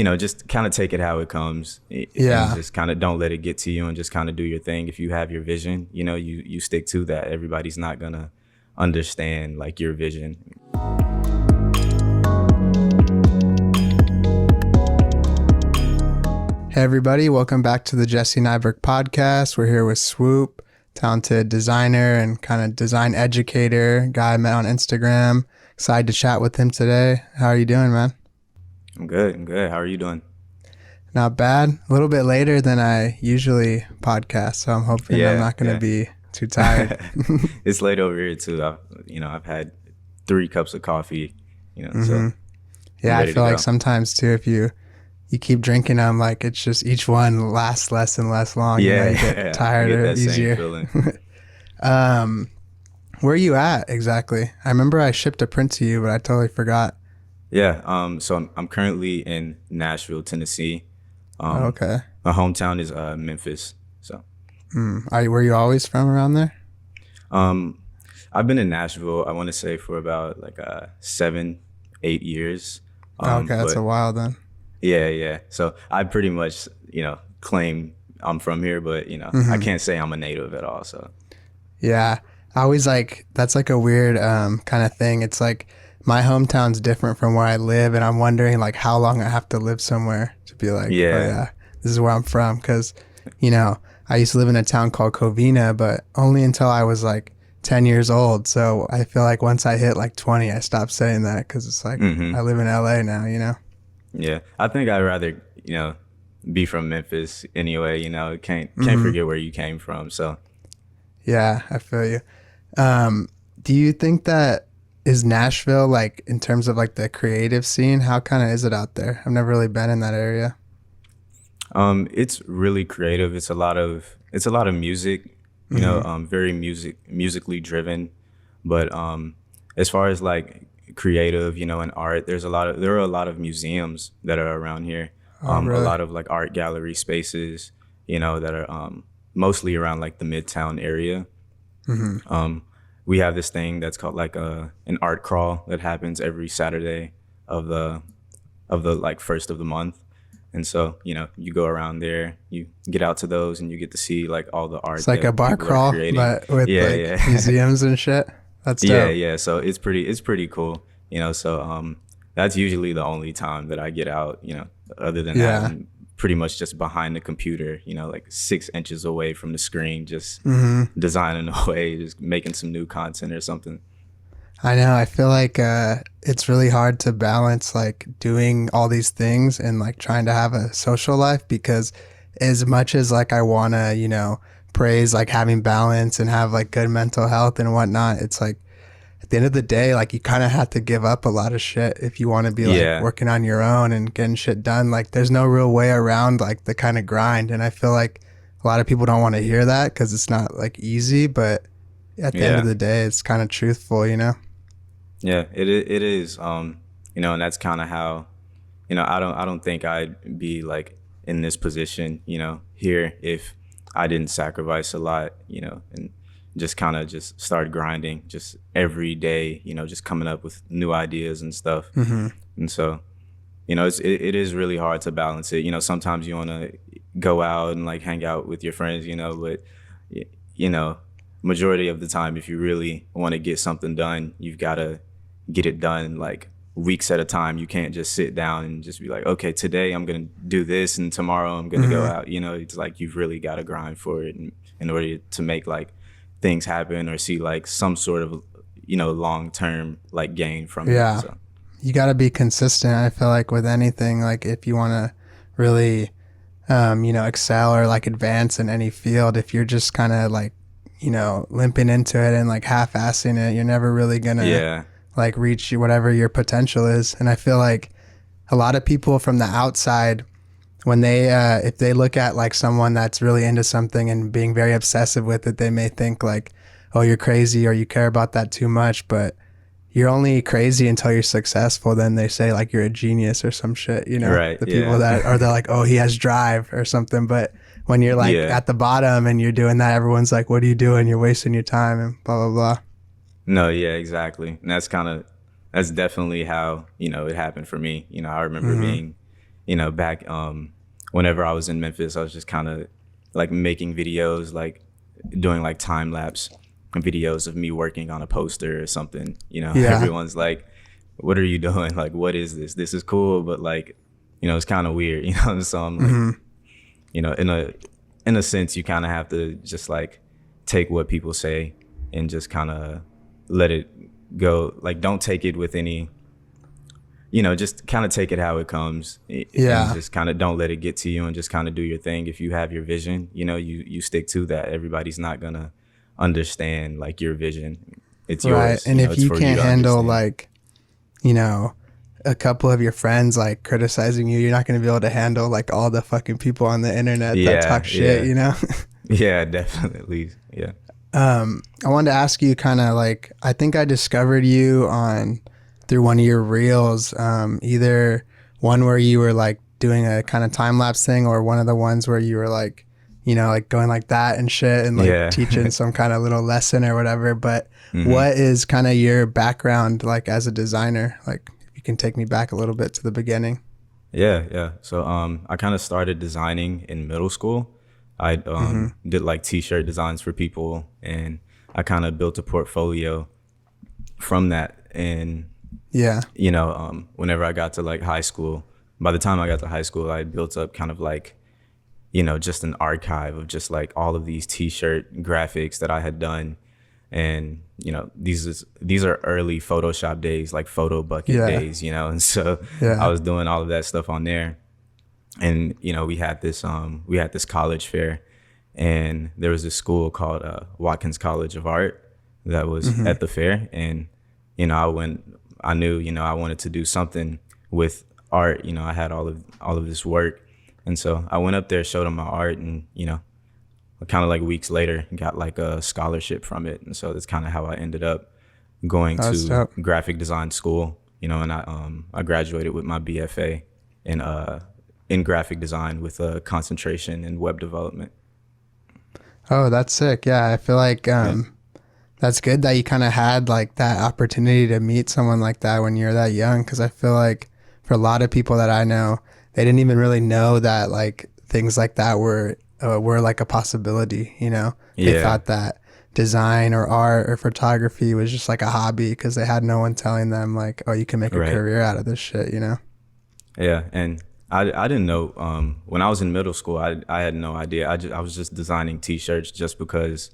just kind of take it how it comes. Yeah. And just kind of don't let it get to you and just kind of do your thing. If you have your vision, you stick to that. Everybody's not going to understand like your vision. Hey everybody, welcome back to the Jesse Nyberg Podcast. We're here with Swoop, talented designer and kind of design educator, guy I met on Instagram. Excited to chat with him today. How are you doing, man? I'm good. How are you doing? Not bad. A little bit later than I usually podcast, so I'm hoping I'm not going to be too tired. It's late over here too. I've had 3 cups of coffee, so yeah, I feel like sometimes too, if you keep drinking them, like it's just each one lasts less and less long. Yeah, you get tired or easier. Where are you at exactly? I remember I shipped a print to you, but I totally forgot. Yeah. So I'm currently in Nashville, Tennessee. Okay. My hometown is Memphis. So. Were you always from around there? I've been in Nashville, I want to say, for about like 7-8 years. Okay, that's a while then. Yeah. So I pretty much, claim I'm from here, but I can't say I'm a native at all. So. Yeah, I always that's like a weird kind of thing. It's like my hometown's different from where I live, and I'm wondering like how long I have to live somewhere to be like, oh yeah, this is where I'm from. Because, I used to live in a town called Covina, but only until I was like 10 years old. So I feel like once I hit like 20, I stopped saying that because it's like I live in LA now, Yeah, I think I'd rather, be from Memphis anyway. Can't forget where you came from. So. Yeah, I feel you. Do you think that is Nashville, like in terms of like the creative scene, how kind of is it out there? I've never really been in that area. It's really creative. It's a lot of music, very musically driven. But as far as like creative, and art, there are a lot of museums that are around here. Really? A lot of like art gallery spaces, that are mostly around like the Midtown area. We have this thing that's called like an art crawl that happens every Saturday of the like first of the month. And so, you go around there, you get out to those and you get to see like all the art. It's like a bar crawl, but with museums and shit. That's dope. Yeah. So it's pretty cool, so that's usually the only time that I get out, other than that, I'm pretty much just behind the computer, like 6 inches away from the screen, just designing away, just making some new content or something. I know. I feel like it's really hard to balance like doing all these things and like trying to have a social life, because as much as like I want to, praise like having balance and have like good mental health and whatnot, it's like at the end of the day, like you kind of have to give up a lot of shit if you want to be like working on your own and getting shit done. Like there's no real way around like the kind of grind. And I feel like a lot of people don't want to hear that because it's not like easy, but at the end of the day, it's kind of truthful, Yeah, it is. And that's kind of how, I don't think I'd be like in this position, here if I didn't sacrifice a lot, and just kind of just start grinding just every day, just coming up with new ideas and stuff. And so, it is really hard to balance it. Sometimes you want to go out and like hang out with your friends, but, majority of the time, if you really want to get something done, you've got to get it done like weeks at a time. You can't just sit down and just be like, okay, today I'm going to do this and tomorrow I'm going to go out. It's like you've really got to grind for it in order to make like things happen or see like some sort of, long-term like gain from it. So. You got to be consistent. I feel like with anything, like if you want to really, excel or like advance in any field, if you're just kind of like, limping into it and like half-assing it, you're never really going to like reach whatever your potential is. And I feel like a lot of people from the outside, when they if they look at like someone that's really into something and being very obsessive with it, they may think like, oh, you're crazy or you care about that too much. But you're only crazy until you're successful. Then they say like you're a genius or some shit, Right, the people that are, they're like, oh, he has drive or something. But when you're like at the bottom and you're doing that, everyone's like, what are you doing? You're wasting your time and blah, blah, blah. No, yeah, exactly. And that's definitely how, it happened for me. I remember being back whenever I was in Memphis, I was just kind of like making videos, like doing like time lapse videos of me working on a poster or something. Yeah. Everyone's like, what are you doing? Like, what is this? This is cool, but like, it's kind of weird, So I'm like, in a sense, you kind of have to just like take what people say and just kind of let it go. Like, don't take it with any, just kind of take it how it comes. Yeah. And just kind of don't let it get to you, and just kind of do your thing. If you have your vision, you stick to that. Everybody's not gonna understand like your vision. It's right. yours. And if you can't handle understand. like, a couple of your friends like criticizing you, you're not going to be able to handle like all the fucking people on the internet that talk shit, Yeah, definitely. Yeah. I wanted to ask you kind of like, I think I discovered you through one of your reels, either one where you were like doing a kind of time lapse thing, or one of the ones where you were like, like going like that and shit, and like teaching some kind of little lesson or whatever. But what is kind of your background like as a designer? Like, you can take me back a little bit to the beginning. Yeah. So I kind of started designing in middle school. I did like t-shirt designs for people, and I kind of built a portfolio from that. And whenever I got to like high school, by the time I got to high school, I built up kind of like, just an archive of just like all of these t-shirt graphics that I had done. And these are early Photoshop days, like photo bucket days, and so I was doing all of that stuff on there. And we had this college fair, and there was this school called Watkins College of Art that was at the fair. And I knew I wanted to do something with art. I had all of this work, and so I went up there, showed them my art, and kind of like weeks later got like a scholarship from it. And so that's kind of how I ended up going to graphic design school, and I graduated with my BFA in graphic design with a concentration in web development. Oh, that's sick. Yeah, I feel like that's good that you kind of had like that opportunity to meet someone like that when you're that young, because I feel like for a lot of people that I know, they didn't even really know that like things like that were like a possibility. They thought that design or art or photography was just like a hobby, because they had no one telling them like, oh, you can make a career out of this shit. Yeah, and I didn't know when I was in middle school. I had no idea. I was just designing t-shirts just because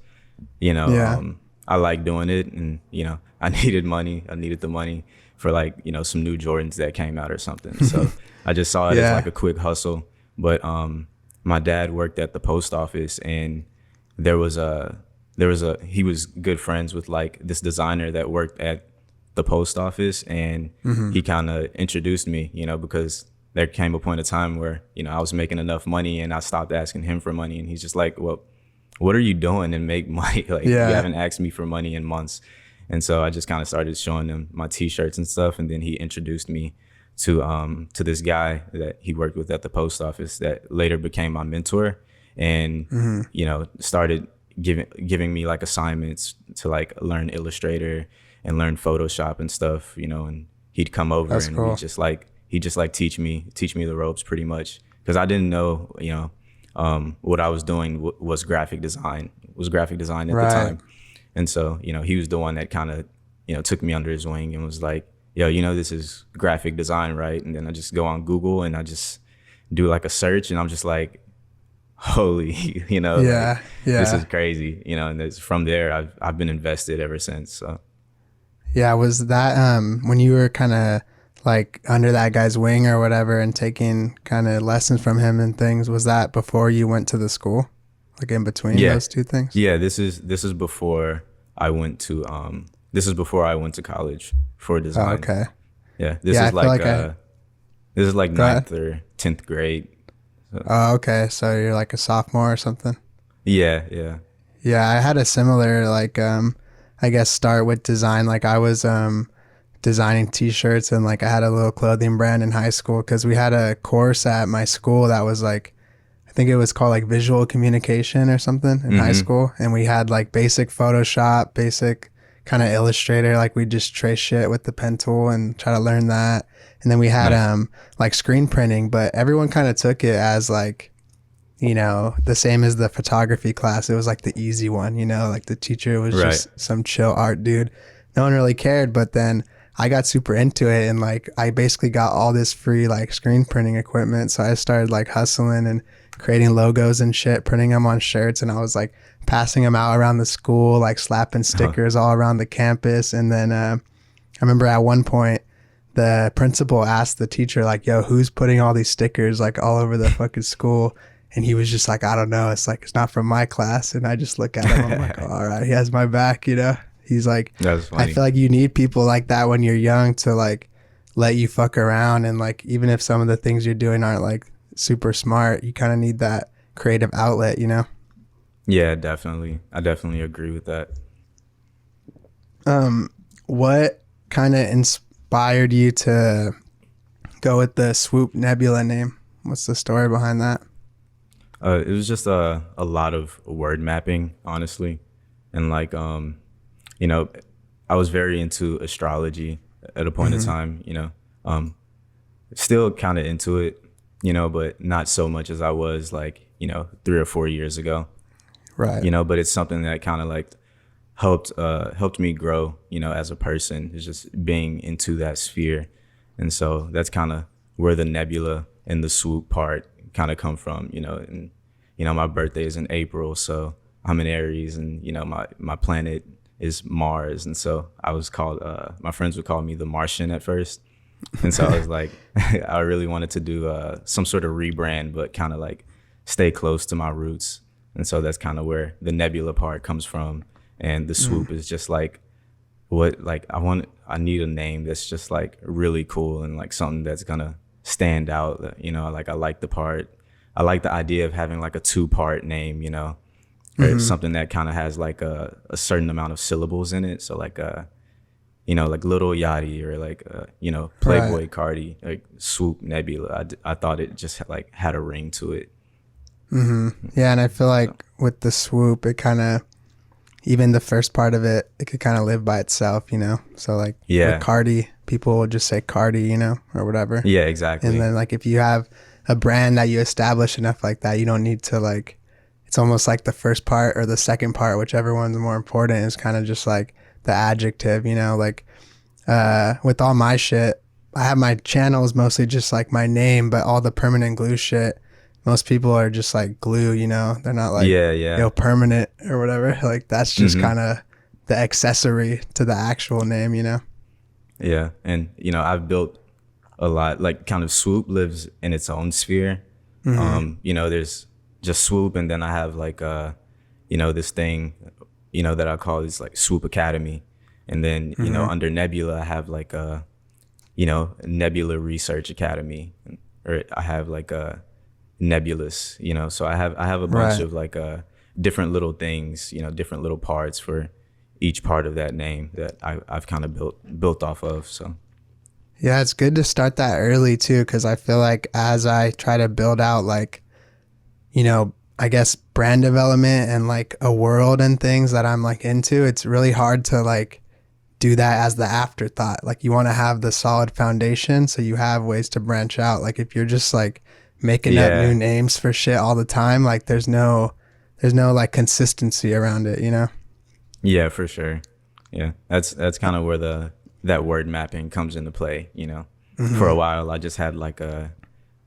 I like doing it, and I needed money. I needed the money for like some new Jordans that came out or something. So I just saw it as like a quick hustle. But my dad worked at the post office, and he was good friends with like this designer that worked at the post office, and he kind of introduced me, because there came a point of time where I was making enough money, and I stopped asking him for money, and he's just like, well, what are you doing to make money? Like, you haven't asked me for money in months. And so I just kind of started showing him my t-shirts and stuff, and then he introduced me to this guy that he worked with at the post office that later became my mentor, and started giving me like assignments to like learn Illustrator and learn Photoshop and stuff, and he'd come over. That's and cool. He'd just teach me the ropes pretty much, because I didn't know what I was doing was graphic design at the time. And so he was the one that kind of took me under his wing and was like, yo, this is graphic design, right? And then I just go on Google and I just do like a search, and I'm just like, holy, this is crazy, and it's from there I've been invested ever since. So yeah, was that when you were kind of like under that guy's wing or whatever and taking kind of lessons from him and things, was that before you went to the school, like in between those two things? Yeah, this is before I went to college for design. Oh, okay. Yeah, this is like 9th or 10th grade. So. Oh, okay. So you're like a sophomore or something? Yeah. Yeah, I had a similar like I guess start with design. Like I was designing t-shirts, and like I had a little clothing brand in high school, because we had a course at my school that was like, I think it was called like visual communication or something in high school, and we had like basic Photoshop, basic kind of Illustrator. Like we just trace shit with the pen tool and try to learn that. And then we had like screen printing, but everyone kind of took it as like, you know, the same as the photography class. It was like the easy one, you know, like the teacher was just some chill art dude. No one really cared. But then I got super into it, and like I basically got all this free like screen printing equipment. So I started like hustling and creating logos and shit, printing them on shirts, and I was like passing them out around the school, like slapping stickers all around the campus. And then I remember at one point the principal asked the teacher like, yo, who's putting all these stickers like all over the fucking school? And he was just like, I don't know. It's like, it's not from my class. And I just look at him. I'm like, oh, all right, he has my back, you know? He's like, That's funny. I feel like you need people like that when you're young to like let you fuck around. And like, even if some of the things you're doing aren't like super smart, you kind of need that creative outlet, you know? Yeah, definitely. I definitely agree with that. What kind of inspired you to go with the Swoop Nebula name? What's the story behind that? It was just a lot of word mapping, honestly. And like, you know, I was very into astrology at a point in time, you know, still kind of into it, you know, but not so much as I was like, you know, 3 or 4 years ago. Right. You know, but it's something that kind of like helped me grow, you know, as a person. It's just being into that sphere. And so that's kind of where the nebula and the swoop part kind of come from, you know. And you know, my birthday is in April, so I'm in Aries, and you know, my planet is Mars. And so I was called, my friends would call me the Martian at first. And so I was like, I really wanted to do some sort of rebrand, but kind of like stay close to my roots. And so that's kind of where the nebula part comes from. And the swoop is just like what, like I need a name that's just like really cool and like something that's gonna stand out. You know, like I like the idea of having like a 2-part name, you know, or something that kind of has like a certain amount of syllables in it. So like you know, like Little Yachty or like you know, Playboy Cardi, like Swoop Nebula. I thought it just like had a ring to it. Yeah, and I feel like with the swoop, it kind of, even the first part of it, it could kind of live by itself, you know? So like with Cardi, people will just say Cardi, you know, or whatever. Yeah, exactly. And then like if you have a brand that you establish enough like that, you don't need to like, it's almost like the first part or the second part, whichever one's more important, is kind of just like the adjective, you know? Like with all my shit, I have my channels mostly just like my name, but all the permanent glue shit, most people are just like glue, you know? They're not like, yo, permanent or whatever. Like that's just kind of the accessory to the actual name, you know? Yeah. And, you know, I've built a lot, like kind of Swoop lives in its own sphere. You know, there's just Swoop, and then I have like, you know, this thing, you know, that I call this like Swoop Academy. And then, you know, under Nebula, I have like a, you know, Nebula Research Academy, or I have like a Nebulous, you know. So I have a bunch of like different little things, you know, different little parts for each part of that name that I've kind of built off of. So yeah, it's good to start that early too, because I feel like as I try to build out like, you know, I guess brand development and like a world and things that I'm like into, it's really hard to like do that as the afterthought. Like you want to have the solid foundation so you have ways to branch out. Like if you're just like making up new names for shit all the time, like there's no like consistency around it, you know? Yeah, for sure. Yeah, that's kind of where that word mapping comes into play, you know. For a while I just had like a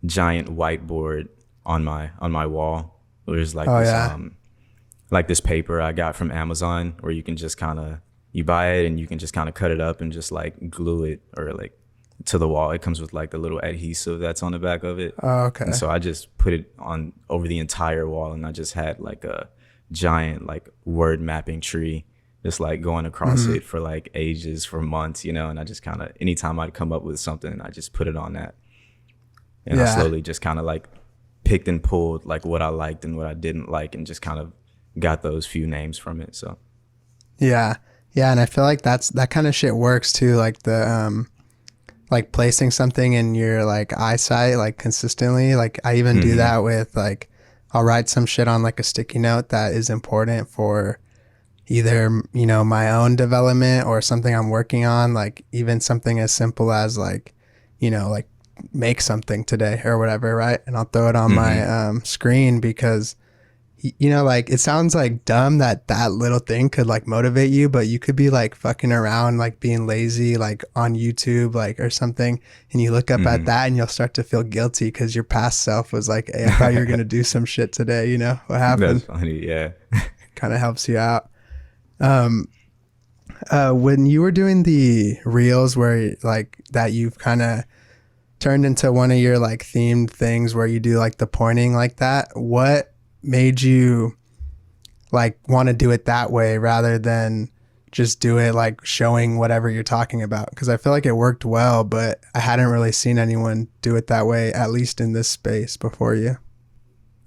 giant whiteboard on my wall. There's like like this paper I got from Amazon where you can just kind of, you buy it and you can just kind of cut it up and just like glue it or like to the wall. It comes with like the little adhesive that's on the back of it. Oh, okay. And so I just put it on over the entire wall, and I just had like a giant like word mapping tree just like going across it for like ages, for months, you know. And I just kind of, anytime I'd come up with something, I just put it on that. And I slowly just kind of like picked and pulled like what I liked and what I didn't like, and just kind of got those few names from it. So yeah, and I feel like that kind of shit works too, like the like placing something in your like eyesight like consistently. Like I even do that with like, I'll write some shit on like a sticky note that is important for either, you know, my own development or something I'm working on, like even something as simple as like, you know, like make something today or whatever, right? And I'll throw it on my screen because, you know, like it sounds like dumb that that little thing could like motivate you, but you could be like fucking around, like being lazy, like on YouTube, like or something. And you look up at that and you'll start to feel guilty because your past self was like, hey, I thought you were going to do some shit today. You know what happened? That's funny. Yeah. Kind of helps you out. When you were doing the reels where like that you've kind of turned into one of your like themed things where you do like the pointing like that, what made you like want to do it that way rather than just do it like showing whatever you're talking about? Because I feel like it worked well, but I hadn't really seen anyone do it that way, at least in this space before you.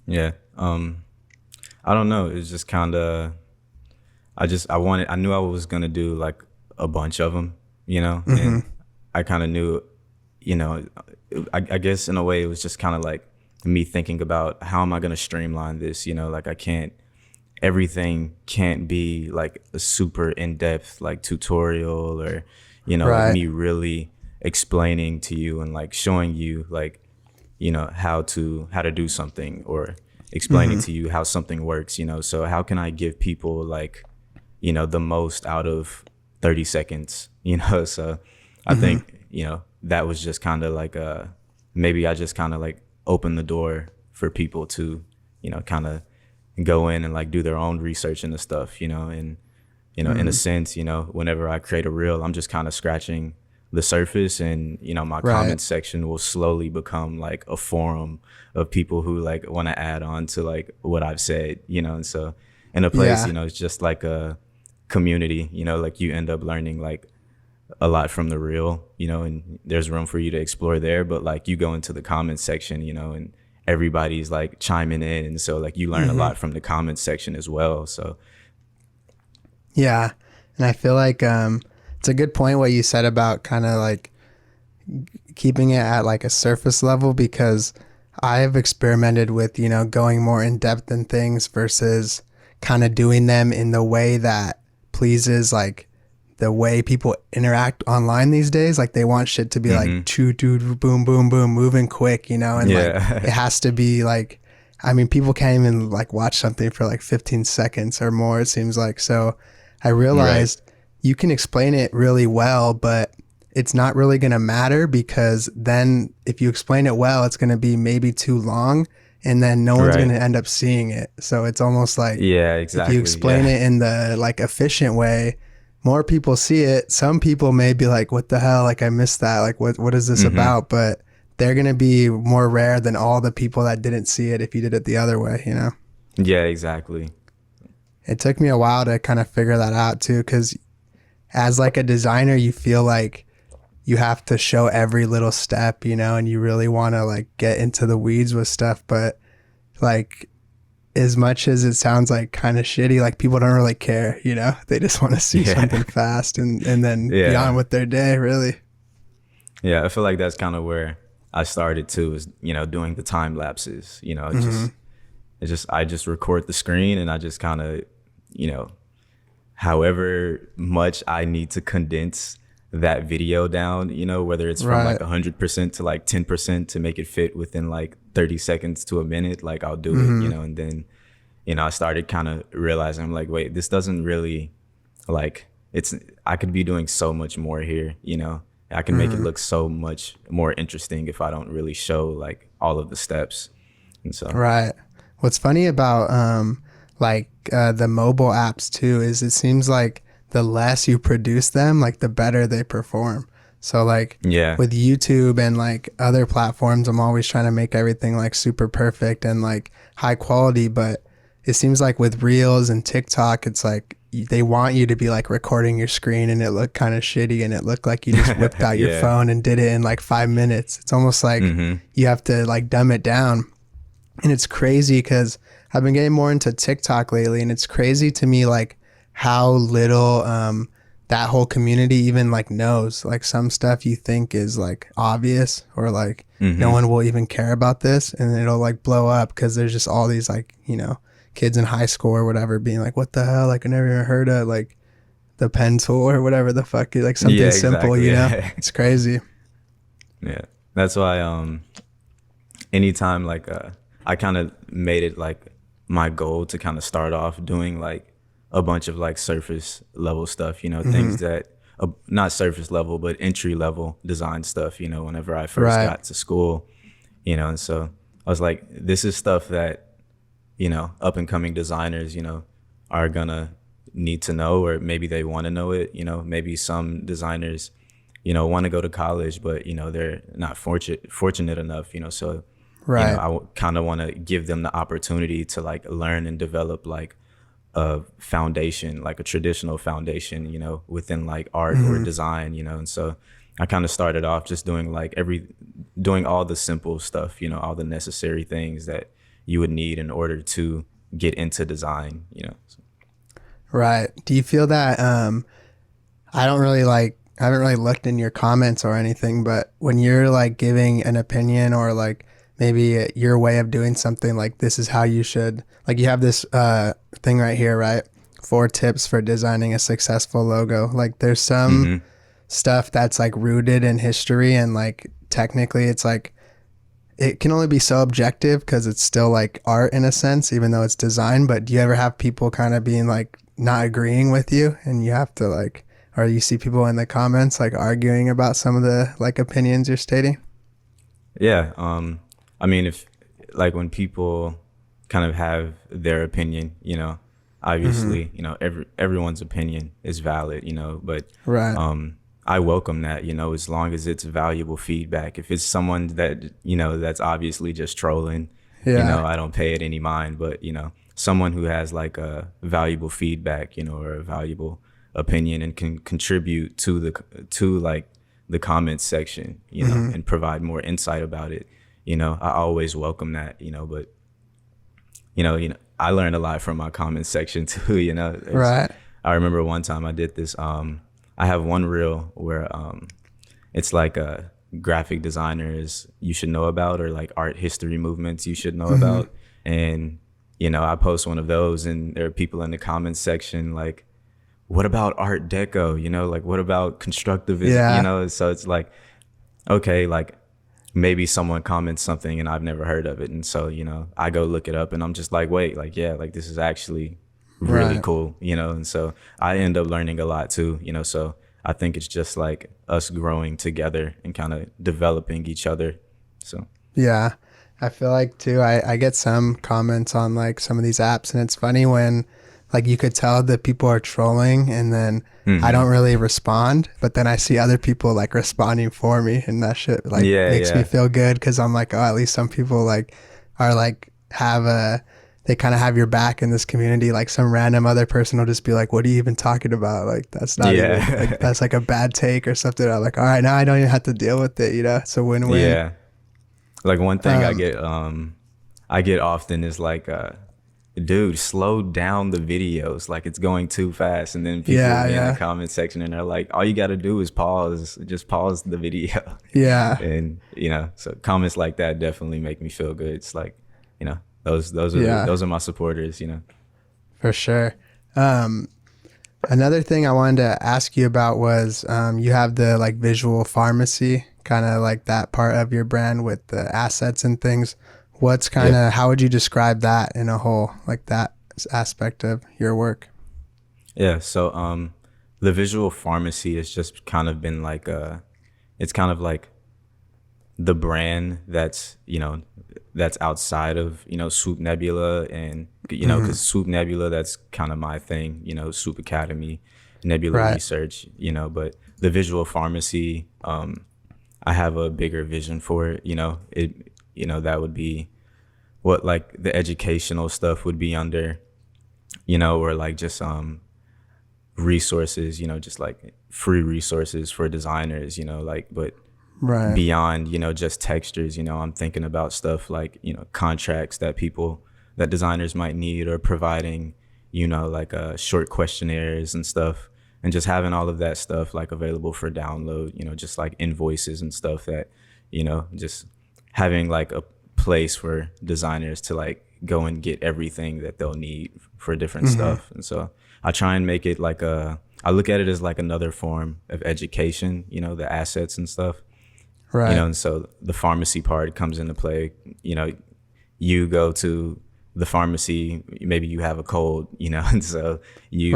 Yeah. I don't know. It's just kind of, I knew I was going to do like a bunch of them, you know, and I kind of knew, you know, I guess in a way it was just kind of like me thinking about how am I going to streamline this, you know, like everything can't be like a super in-depth like tutorial or, you know, like me really explaining to you and like showing you like, you know, how to do something or explaining to you how something works, you know. So how can I give people like, you know, the most out of 30 seconds, you know? So I think, you know, that was just kind of like maybe I just kind of like opened the door for people to, you know, kind of go in and like do their own research into stuff, you know. And, you know, in a sense, you know, whenever I create a reel, I'm just kind of scratching the surface, and, you know, my comment section will slowly become like a forum of people who like want to add on to like what I've said, you know. And so in a place, you know, it's just like a community, you know, like you end up learning like a lot from the reel, you know, and there's room for you to explore there. But like you go into the comments section, you know, and everybody's like chiming in, and so like you learn a lot from the comments section as well. So yeah, and I feel like it's a good point what you said about kind of like keeping it at like a surface level, because I have experimented with, you know, going more in depth in things versus kind of doing them in the way that pleases like the way people interact online these days. Like they want shit to be like choo doo boom boom boom moving quick, you know, and like it has to be like, I mean, people can't even like watch something for like 15 seconds or more, it seems like. So I realized you can explain it really well, but it's not really going to matter, because then if you explain it well, it's going to be maybe too long, and then no one's going to end up seeing it. So it's almost like if you explain it in the like efficient way, more people see it. Some people may be like, what the hell? Like I missed that. Like what is this about? But they're going to be more rare than all the people that didn't see it if you did it the other way, you know? Yeah, exactly. It took me a while to kind of figure that out too, because as like a designer, you feel like you have to show every little step, you know, and you really want to like get into the weeds with stuff. But like, as much as it sounds like kind of shitty, like people don't really care, you know, they just want to see something fast and then be on with their day, really. Yeah, I feel like that's kind of where I started too, is, you know, doing the time lapses, you know, I just record the screen, and I just kind of, you know, however much I need to condense that video down, you know, whether it's from like 100% to like 10% to make it fit within like 30 seconds to a minute, like I'll do it, you know. And then, you know, I started kind of realizing, I'm like, wait, this doesn't really like, I could be doing so much more here, you know. I can make it look so much more interesting if I don't really show like all of the steps. And so what's funny about the mobile apps too is it seems like the less you produce them, like the better they perform. So like with YouTube and like other platforms, I'm always trying to make everything like super perfect and like high quality. But it seems like with Reels and TikTok, it's like they want you to be like recording your screen and it looked kind of shitty and it looked like you just whipped out your phone and did it in like 5 minutes. It's almost like you have to like dumb it down. And it's crazy because I've been getting more into TikTok lately, and it's crazy to me like how little that whole community even like knows. Like some stuff you think is like obvious or like no one will even care about this, and it'll like blow up because there's just all these like, you know, kids in high school or whatever being like, what the hell? Like, I never even heard of like the pen tool or whatever the fuck, like something Yeah, simple, exactly. you know? Yeah. It's crazy. Yeah. That's why anytime like I kind of made it like my goal to kind of start off doing like a bunch of like surface level stuff, you know, things that not surface level but entry level design stuff, you know, whenever I first Right. got to school, you know. And so I was like, this is stuff that, you know, up and coming designers, you know, are gonna need to know, or maybe they want to know it, you know. Maybe some designers, you know, want to go to college, but you know, they're not fortunate enough, you know. So you know, Right. I kind of want to give them the opportunity to like learn and develop like a foundation, like a traditional foundation, you know, within like art or design, you know. And so I kind of started off just doing like doing all the simple stuff, you know, all the necessary things that you would need in order to get into design, you know. So, Right. Do you feel that I haven't really looked in your comments or anything, but when you're like giving an opinion or like maybe your way of doing something, like this is how you should, like you have this thing right here, right? 4 tips for designing a successful logo. Like there's some stuff that's like rooted in history and like technically it's like it can only be so objective because it's still like art in a sense, even though it's design. But do you ever have people kind of being like not agreeing with you and you have to like, or you see people in the comments like arguing about some of the like opinions you're stating? yeah. I mean, if like when people kind of have their opinion, you know, obviously, you know, everyone's opinion is valid, you know, but Right. I welcome that, you know, as long as it's valuable feedback. If it's someone that, you know, that's obviously just trolling, you Yeah. know, I don't pay it any mind. But, you know, someone who has like a valuable feedback, you know, or a valuable opinion and can contribute to like the comments section, you know, and provide more insight about it, you know, I always welcome that, you know. But, you know, I learned a lot from my comments section too, you know. Right. I remember one time I did this. I have one reel where it's like graphic designers you should know about, or like art history movements you should know about. And, you know, I post one of those and there are people in the comments section like, what about Art Deco? You know, like what about constructivism? Yeah. You know, so it's like, okay, like maybe someone comments something and I've never heard of it. And so, you know, I go look it up and I'm just like, wait, like, yeah, like this is actually really Right. cool, you know. And so I end up learning a lot too, you know. So I think it's just like us growing together and kind of developing each other. So Yeah. I feel like too, I get some comments on like some of these apps and it's funny when like you could tell that people are trolling and then I don't really respond, but then I see other people like responding for me and that shit like yeah, makes me yeah, feel good because I'm like, oh, at least some people like are like they kind of have your back in this community. Like some random other person will just be like, what are you even talking about? Like that's not even yeah. like that's like a bad take or something. I'm like, all right, now I don't even have to deal with it, you know? It's a win-win. Yeah. Like one thing Um, I get often is like dude, slow down the videos, like it's going too fast. And then people yeah, will be in the yeah, comment section and they're like, all you got to do is just pause the video. yeah. And you know, so comments like that definitely make me feel good. It's like, you know, Yeah. those are my supporters, you know. For sure. Another thing I wanted to ask you about was you have the like visual pharmacy, kind of like that part of your brand with the assets and things. What's kind Yeah. of, how would you describe that in a whole, like that aspect of your work? Yeah, so the visual pharmacy has just kind of been like it's kind of like the brand that's, you know, that's outside of, you know, Swoop Nebula. And you know, because Swoop Nebula, that's kind of my thing, you know, Swoop Academy, Nebula Right. Research, you know. But the visual pharmacy, I have a bigger vision for it, you know. It, you know, that would be what like the educational stuff would be under, you know, or like just resources, you know, just like free resources for designers, you know, like. But Right. beyond, you know, just textures, you know, I'm thinking about stuff like, you know, contracts that designers might need, or providing, you know, like short questionnaires and stuff, and just having all of that stuff like available for download, you know, just like invoices and stuff that, you know, just having like a place for designers to like go and get everything that they'll need for different stuff. And so I try and make it like I look at it as like another form of education, you know, the assets and stuff. Right. You know, and so the pharmacy part comes into play. You know, you go to the pharmacy, maybe you have a cold, you know, and so you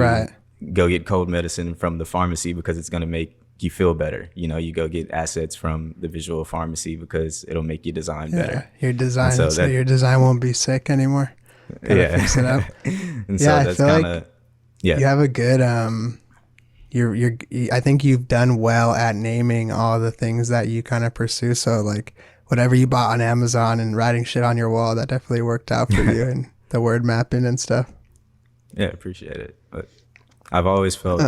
go get cold medicine from the pharmacy because it's going to make you feel better. You know, you go get assets from the visual pharmacy because it'll make your design better. Your design, so your design won't be sick anymore. Gotta fix it up. And so that's kind of, you have a good, I think you've done well at naming all the things that you kind of pursue. So like whatever you bought on Amazon and writing shit on your wall, that definitely worked out for you, and the word mapping and stuff. Yeah, appreciate it. But I've always felt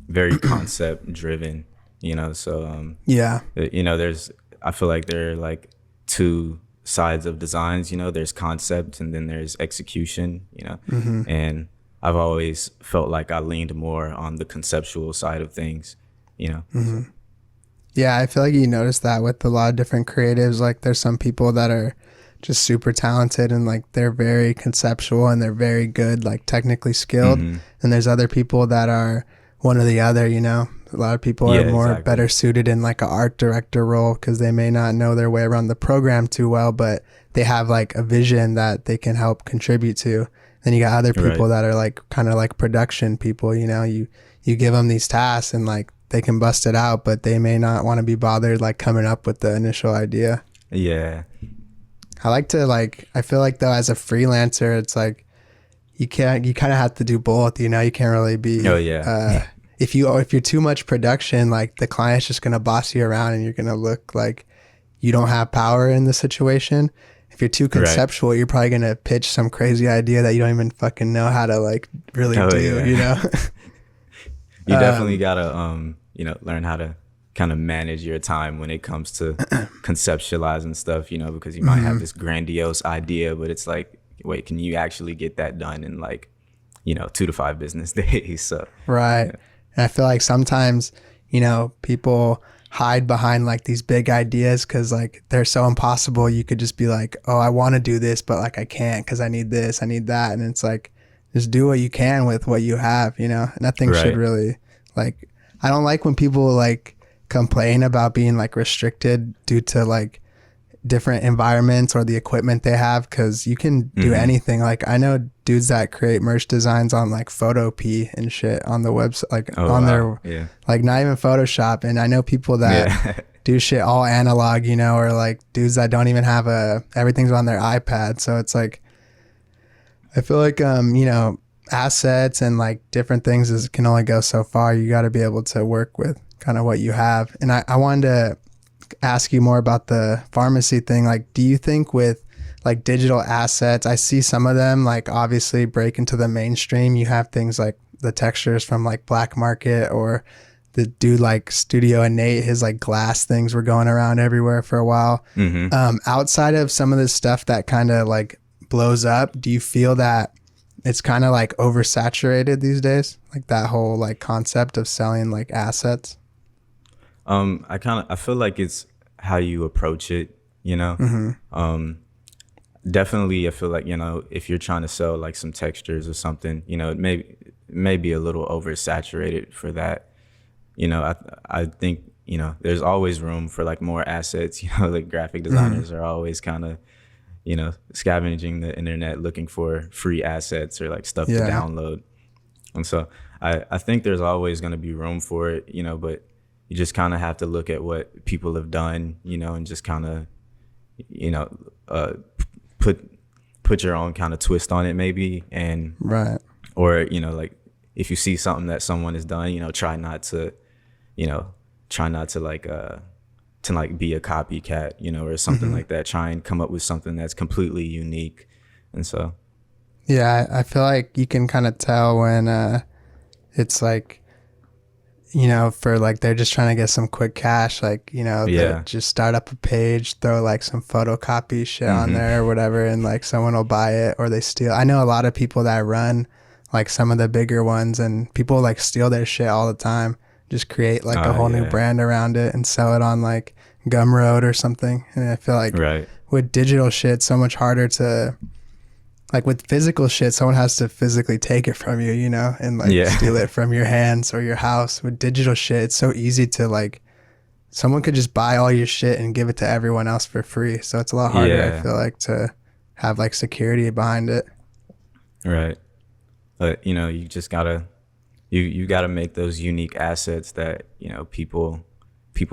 very concept driven, you know, so you know, I feel like there are like two sides of designs, you know, there's concept and then there's execution, you know, and I've always felt like I leaned more on the conceptual side of things, you know. Yeah, I feel like you notice that with a lot of different creatives. Like there's some people that are just super talented and like they're very conceptual and they're very good, like technically skilled. And there's other people that are one or the other, you know. A lot of people are more better suited in like an art director role because they may not know their way around the program too well, but they have like a vision that they can help contribute to. Then you got other people that are like kind of like production people, you know. You give them these tasks and like they can bust it out, but they may not want to be bothered like coming up with the initial idea. Yeah. I feel like though as a freelancer, it's like you kind of have to do both, you know. You can't really be if you're too much production, like the client's just gonna boss you around and you're gonna look like you don't have power in the situation. If you're too conceptual, you're probably gonna pitch some crazy idea that you don't even fucking know how to like really do, you know. You definitely gotta you know, learn how to kind of manage your time when it comes to conceptualizing stuff, you know, because you might have this grandiose idea, but it's like, wait, can you actually get that done in like, you know, 2 to 5 business days? So and I feel like sometimes, you know, people hide behind like these big ideas because like they're so impossible. You could just be like, oh, I want to do this, but like I can't because I need this, I need that. And it's like, just do what you can with what you have, you know. Nothing should really like, I don't like when people like complain about being like restricted due to like different environments or the equipment they have, because you can do anything. Like I know dudes that create merch designs on like Photopea and shit on the website, like their like not even Photoshop. And I know people that do shit all analog, you know, or like dudes that don't even have everything's on their iPad. So it's like, I feel like you know, assets and like different things can only go so far. You got to be able to work with kind of what you have. And I wanted to ask you more about the pharmacy thing. Like, do you think with like digital assets, I see some of them like obviously break into the mainstream. You have things like the textures from like Black Market, or the dude like Studio Innate, his like glass things were going around everywhere for a while. Outside of some of this stuff that kind of like blows up, do you feel that it's kind of like oversaturated these days? Like that whole like concept of selling like assets? I feel like it's how you approach it, you know. Definitely I feel like, you know, if you're trying to sell like some textures or something, you know, it may be a little oversaturated for that. You know, I think, you know, there's always room for like more assets. You know, like graphic designers are always kind of, you know, scavenging the internet looking for free assets or like stuff to download. And so I think there's always going to be room for it, you know, but you just kind of have to look at what people have done, you know, and just kind of, you know, put your own kind of twist on it maybe. And or, you know, like if you see something that someone has done, you know, try not to like be a copycat, you know, or something like that. Try and come up with something that's completely unique. And so I feel like you can kind of tell when it's like, you know, for like they're just trying to get some quick cash, like, you know, just start up a page, throw like some photocopy shit on there or whatever, and like someone will buy it or they steal. I know a lot of people that run like some of the bigger ones, and people like steal their shit all the time, just create like a whole new brand around it and sell it on like Gumroad or something. And I feel like with digital shit, so much harder to, like with physical shit, someone has to physically take it from you, you know, and like steal it from your hands or your house. With digital shit, it's so easy to like, someone could just buy all your shit and give it to everyone else for free. So it's a lot harder, I feel like, to have like security behind it. Right. But, you know, you just gotta, you gotta make those unique assets that, you know, people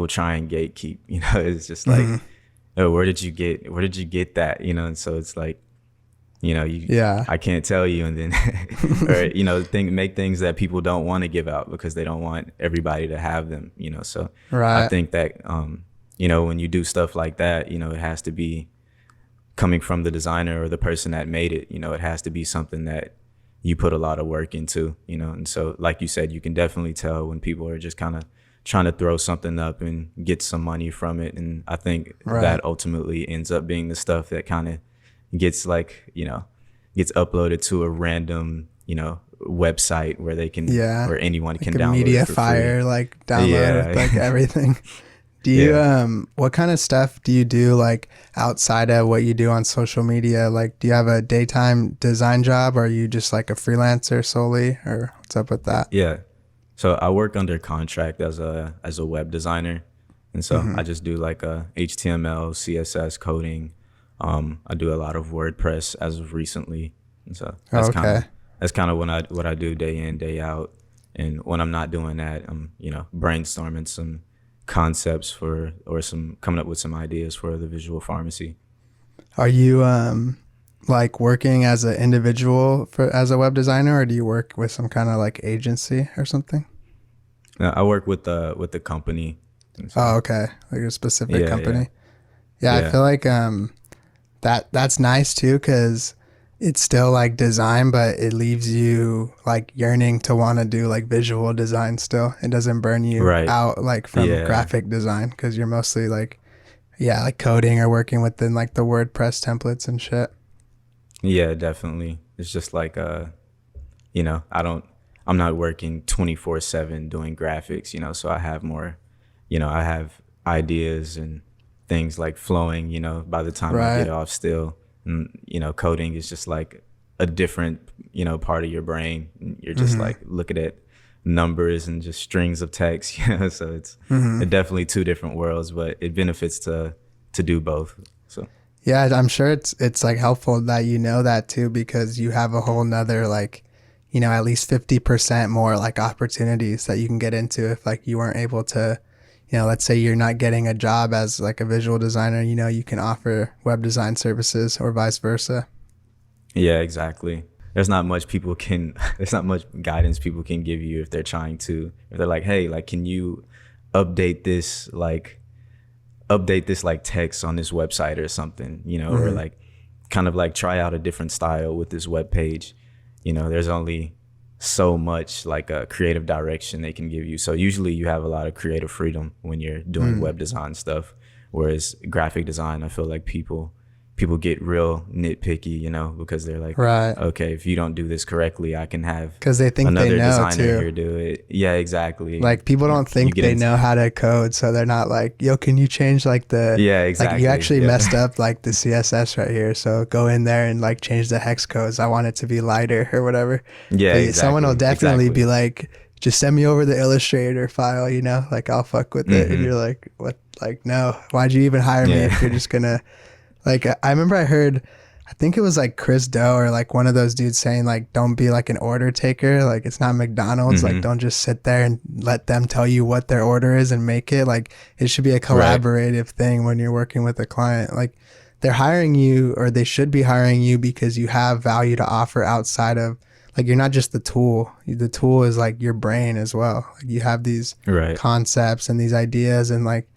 try and gatekeep, you know. It's just like, oh, where did you get that? You know, and so it's like, you know, I can't tell you, and then, or, you know, make things that people don't want to give out because they don't want everybody to have them, you know. So I think that, you know, when you do stuff like that, you know, it has to be coming from the designer or the person that made it, you know. It has to be something that you put a lot of work into, you know. And so, like you said, you can definitely tell when people are just kind of trying to throw something up and get some money from it. And I think that ultimately ends up being the stuff that kind of gets, like, you know, gets uploaded to a random, you know, website where they can, or anyone can download media it for fire, free. like download like everything. Do you what kind of stuff do you do like outside of what you do on social media? Like, do you have a daytime design job, or are you just like a freelancer solely, or what's up with that? Yeah. So I work under contract as a web designer. And so I just do like HTML, CSS coding. I do a lot of WordPress as of recently. And so that's kind of what I do day in, day out. And when I'm not doing that, I'm, you know, brainstorming some concepts coming up with some ideas for the visual pharmacy. Are you like working as an individual as a web designer, or do you work with some kind of like agency or something? No, I work with the company. So, like a specific company. Yeah, I feel like that's nice too, because it's still like design, but it leaves you like yearning to want to do like visual design still. It doesn't burn you out like from graphic design, because you're mostly like like coding or working within like the WordPress templates and shit. Yeah, definitely. It's just like you know, I'm not working 24/7 doing graphics, you know, so I have more, you know, I have ideas and things like flowing, you know, by the time I get off still. And, you know, coding is just like a different, you know, part of your brain. You're just like looking at numbers and just strings of text, you know, so it's definitely two different worlds, but it benefits to do both. So yeah, I'm sure it's like helpful that you know that too, because you have a whole nother like, you know, at least 50% more like opportunities that you can get into if like you weren't able to, you know, let's say you're not getting a job as like a visual designer, you know, you can offer web design services or vice versa. Yeah, exactly. There's not much guidance people can give you if they're like, hey, like, can you update this like text on this website or something, you know, or like kind of like try out a different style with this web page. You know, there's only so much like a creative direction they can give you. So usually you have a lot of creative freedom when you're doing web design stuff, whereas graphic design, I feel like people get real nitpicky, you know, because they're like, okay, if you don't do this correctly, I can have because they think another they know designer too. here do it. Yeah, exactly. Like people don't think they know how to code, so they're not like, yo, can you change like the like you actually messed up like the CSS right here, so go in there and like change the hex codes. I want it to be lighter or whatever. Yeah, exactly. Someone will definitely be like, just send me over the Illustrator file, you know, like I'll fuck with it. And you're like, what? Like, no, why'd you even hire me if you're just gonna like, I remember I heard, I think it was like Chris Doe or like one of those dudes saying like, don't be like an order taker. Like it's not McDonald's. Like don't just sit there and let them tell you what their order is and make it. Like it should be a collaborative thing when you're working with a client. Like they're hiring you, or they should be hiring you because you have value to offer outside of, like, you're not just the tool. The tool is like your brain as well. Like you have these concepts and these ideas, and like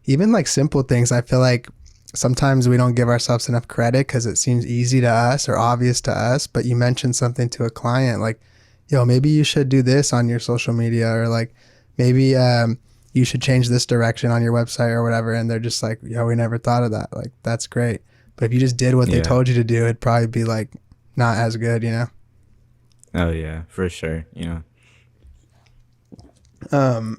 even like simple things. I feel like sometimes we don't give ourselves enough credit because it seems easy to us or obvious to us, but you mention something to a client like, yo, maybe you should do this on your social media, or like maybe you should change this direction on your website or whatever, and they're just like, yo, we never thought of that. Like that's great. But if you just did what they told you to do, it'd probably be like not as good, you know? Oh yeah, for sure. You know,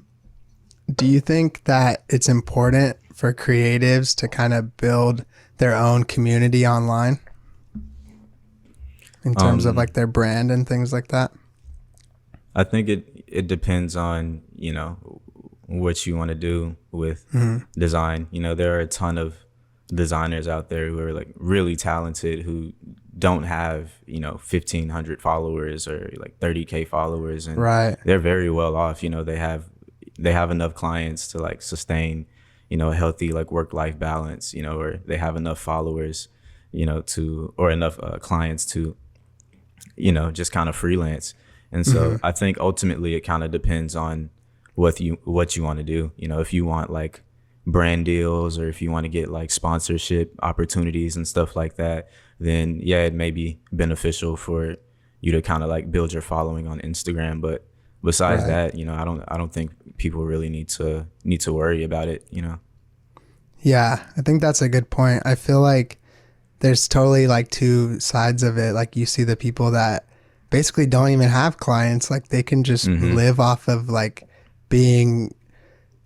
do you think that it's important for creatives to kind of build their own community online in terms of like their brand and things like that? I think it depends on, you know, what you want to do with design. You know, there are a ton of designers out there who are like really talented who don't have, you know, 1,500 followers or like 30K followers, and Right. they're very well off. You know, they have enough clients to like sustain, you know, a healthy like work-life balance, you know, or they have enough followers, you know, to, or enough clients to, you know, just kind of freelance. And so I think ultimately it kind of depends on what you want to do. You know, if you want like brand deals, or if you want to get like sponsorship opportunities and stuff like that, then yeah, it may be beneficial for you to kind of like build your following on Instagram. But besides that, you know, I don't think people really need to worry about it, you know. Yeah, I think that's a good point. I feel like there's totally like two sides of it. Like you see the people that basically don't even have clients, like they can just live off of like being,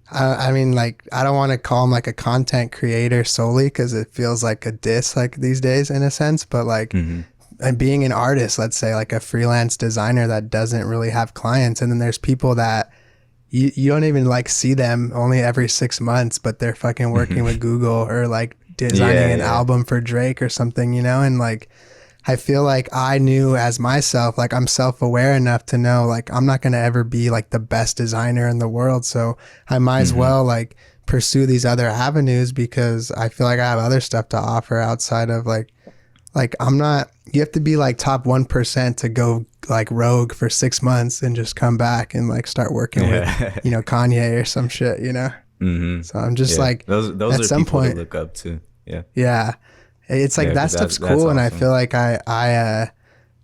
I mean, like, I don't want to call them like a content creator solely because it feels like a diss like these days in a sense, but like and being an artist, let's say like a freelance designer that doesn't really have clients. And then there's people that you don't even like see them only every 6 months, but they're fucking working with Google or like designing an album for Drake or something, you know? And like, I feel like I knew as myself, like I'm self-aware enough to know like I'm not going to ever be like the best designer in the world. So I might as well like pursue these other avenues because I feel like I have other stuff to offer outside of like I'm not, you have to be like top 1% to go like rogue for 6 months and just come back and like start working with, you know, Kanye or some shit, you know? So I'm just like, those at are some people point, to look up to. Yeah. It's like that stuff's cool. Awesome. And I feel like I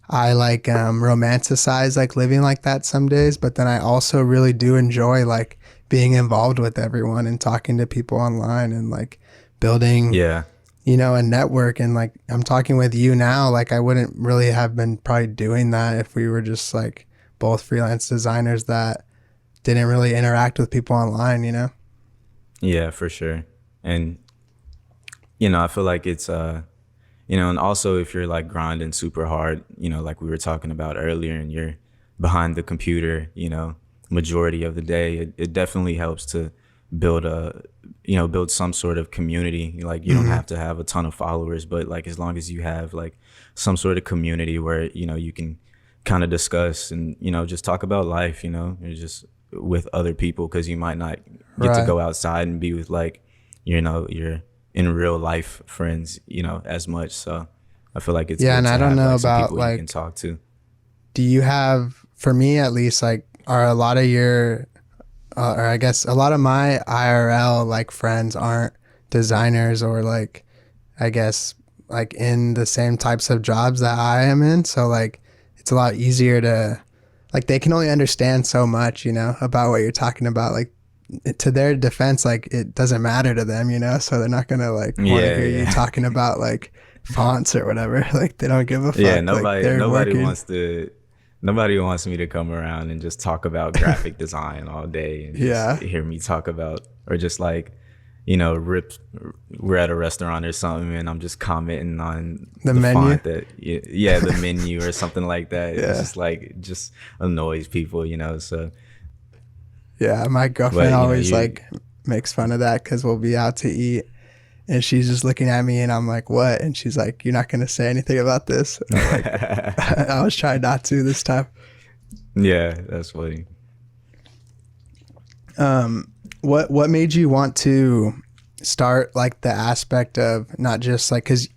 like romanticize like living like that some days, but then I also really do enjoy like being involved with everyone and talking to people online and like building, you know, a network. And like I'm talking with you now, like I wouldn't really have been probably doing that if we were just like both freelance designers that didn't really interact with people online, you know? Yeah, for sure. And you know, I feel like it's, you know, and also if you're like grinding super hard, you know, like we were talking about earlier, and you're behind the computer, you know, majority of the day, it definitely helps to build build some sort of community. Like you don't have to have a ton of followers, but like as long as you have like some sort of community where, you know, you can kind of discuss and, you know, just talk about life, you know, and just with other people, because you might not get to go outside and be with like, you know, your in real life friends, you know, as much. So I feel like it's good and to I don't have, know like, some about people like you can talk to. Do you have, for me at least, like are a lot of your or I guess a lot of my IRL like friends aren't designers or like I guess like in the same types of jobs that I am in, so like it's a lot easier to like they can only understand so much, you know, about what you're talking about. Like to their defense, like it doesn't matter to them, you know, so they're not gonna like want to hear you talking about like fonts or whatever. Like they don't give a fuck. Yeah, like, nobody wants me to come around and just talk about graphic design all day and just hear me talk about, or just like, you know, we're at a restaurant or something and I'm just commenting on the menu font that the menu or something like that. It's just like, it just annoys people, you know. So yeah, my girlfriend always like makes fun of that because we'll be out to eat and she's just looking at me and I'm like, what? And she's like, you're not going to say anything about this? And I'm like, I was trying not to this time. Yeah, that's funny. What made you want to start like the aspect of not just like, cause,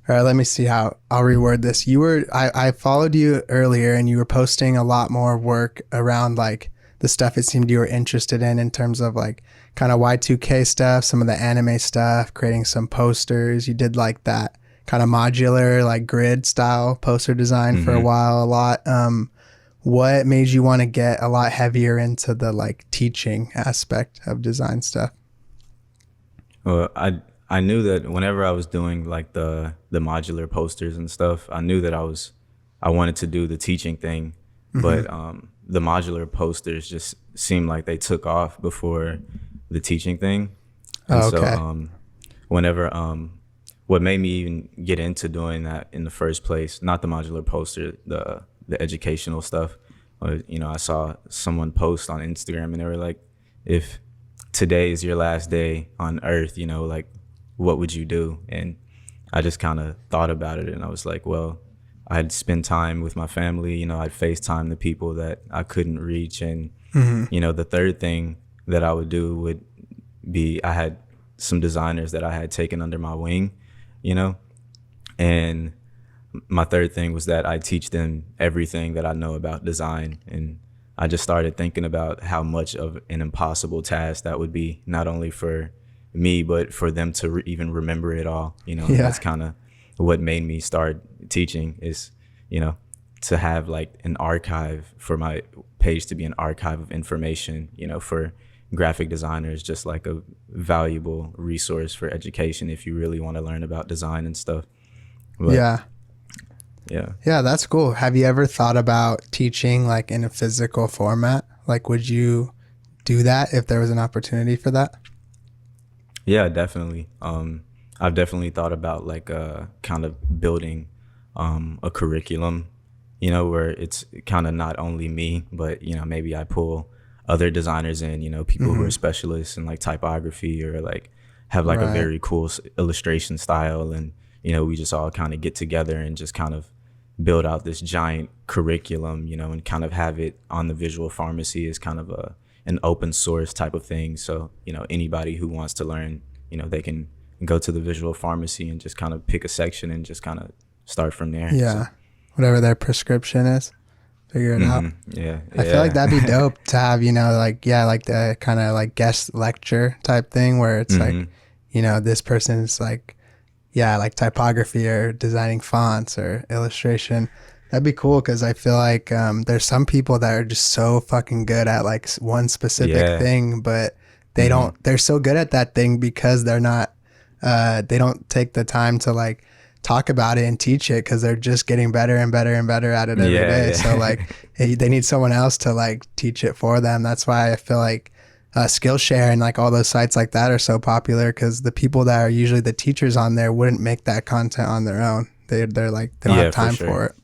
all right, let me see how I'll reword this. I followed you earlier and you were posting a lot more work around like the stuff it seemed you were interested in terms of like kind of Y2K stuff, some of the anime stuff, creating some posters. You did like that kind of modular, like grid style poster design for a while, a lot. What made you want to get a lot heavier into the like teaching aspect of design stuff? Well, I knew that whenever I was doing like the modular posters and stuff, I knew that I wanted to do the teaching thing, but the modular posters just seemed like they took off before the teaching thing. And so whenever what made me even get into doing that in the first place, not the modular poster, the educational stuff. You know, I saw someone post on Instagram and they were like, if today is your last day on earth, you know, like, what would you do? And I just kind of thought about it and I was like, well, I'd spend time with my family, you know, I'd FaceTime the people that I couldn't reach. And, you know, the third thing that I would do would be, I had some designers that I had taken under my wing, you know, and my third thing was that I teach them everything that I know about design. And I just started thinking about how much of an impossible task that would be, not only for me, but for them to even remember it all. You know, that's kind of what made me start teaching is, you know, to have like an archive for my page to be an archive of information, you know, for graphic designers, just like a valuable resource for education if you really want to learn about design and stuff. But, yeah, that's cool. Have you ever thought about teaching like in a physical format? Like, would you do that if there was an opportunity for that? Yeah, definitely. I've definitely thought about like kind of building a curriculum, you know, where it's kind of not only me, but, you know, maybe I pull other designers in, you know, people who are specialists in like typography or like have like a very cool illustration style. And, you know, we just all kind of get together and just kind of build out this giant curriculum, you know, and kind of have it on the Visual Pharmacy as kind of an open source type of thing. So, you know, anybody who wants to learn, you know, they can go to the Visual Pharmacy and just kind of pick a section and just kind of start from there. Yeah. So, whatever their prescription is, figure it out. Yeah. I feel like that'd be dope to have, you know, like, like the kind of like guest lecture type thing where it's like, you know, this person is like, like typography or designing fonts or illustration. That'd be cool because I feel like there's some people that are just so fucking good at like one specific thing, but they don't, they're so good at that thing because they're not, they don't take the time to like talk about it and teach it because they're just getting better and better and better at it every day. So like they need someone else to like teach it for them. That's why I feel like Skillshare and like all those sites like that are so popular because the people that are usually the teachers on there wouldn't make that content on their own. They're like, they don't have time for it.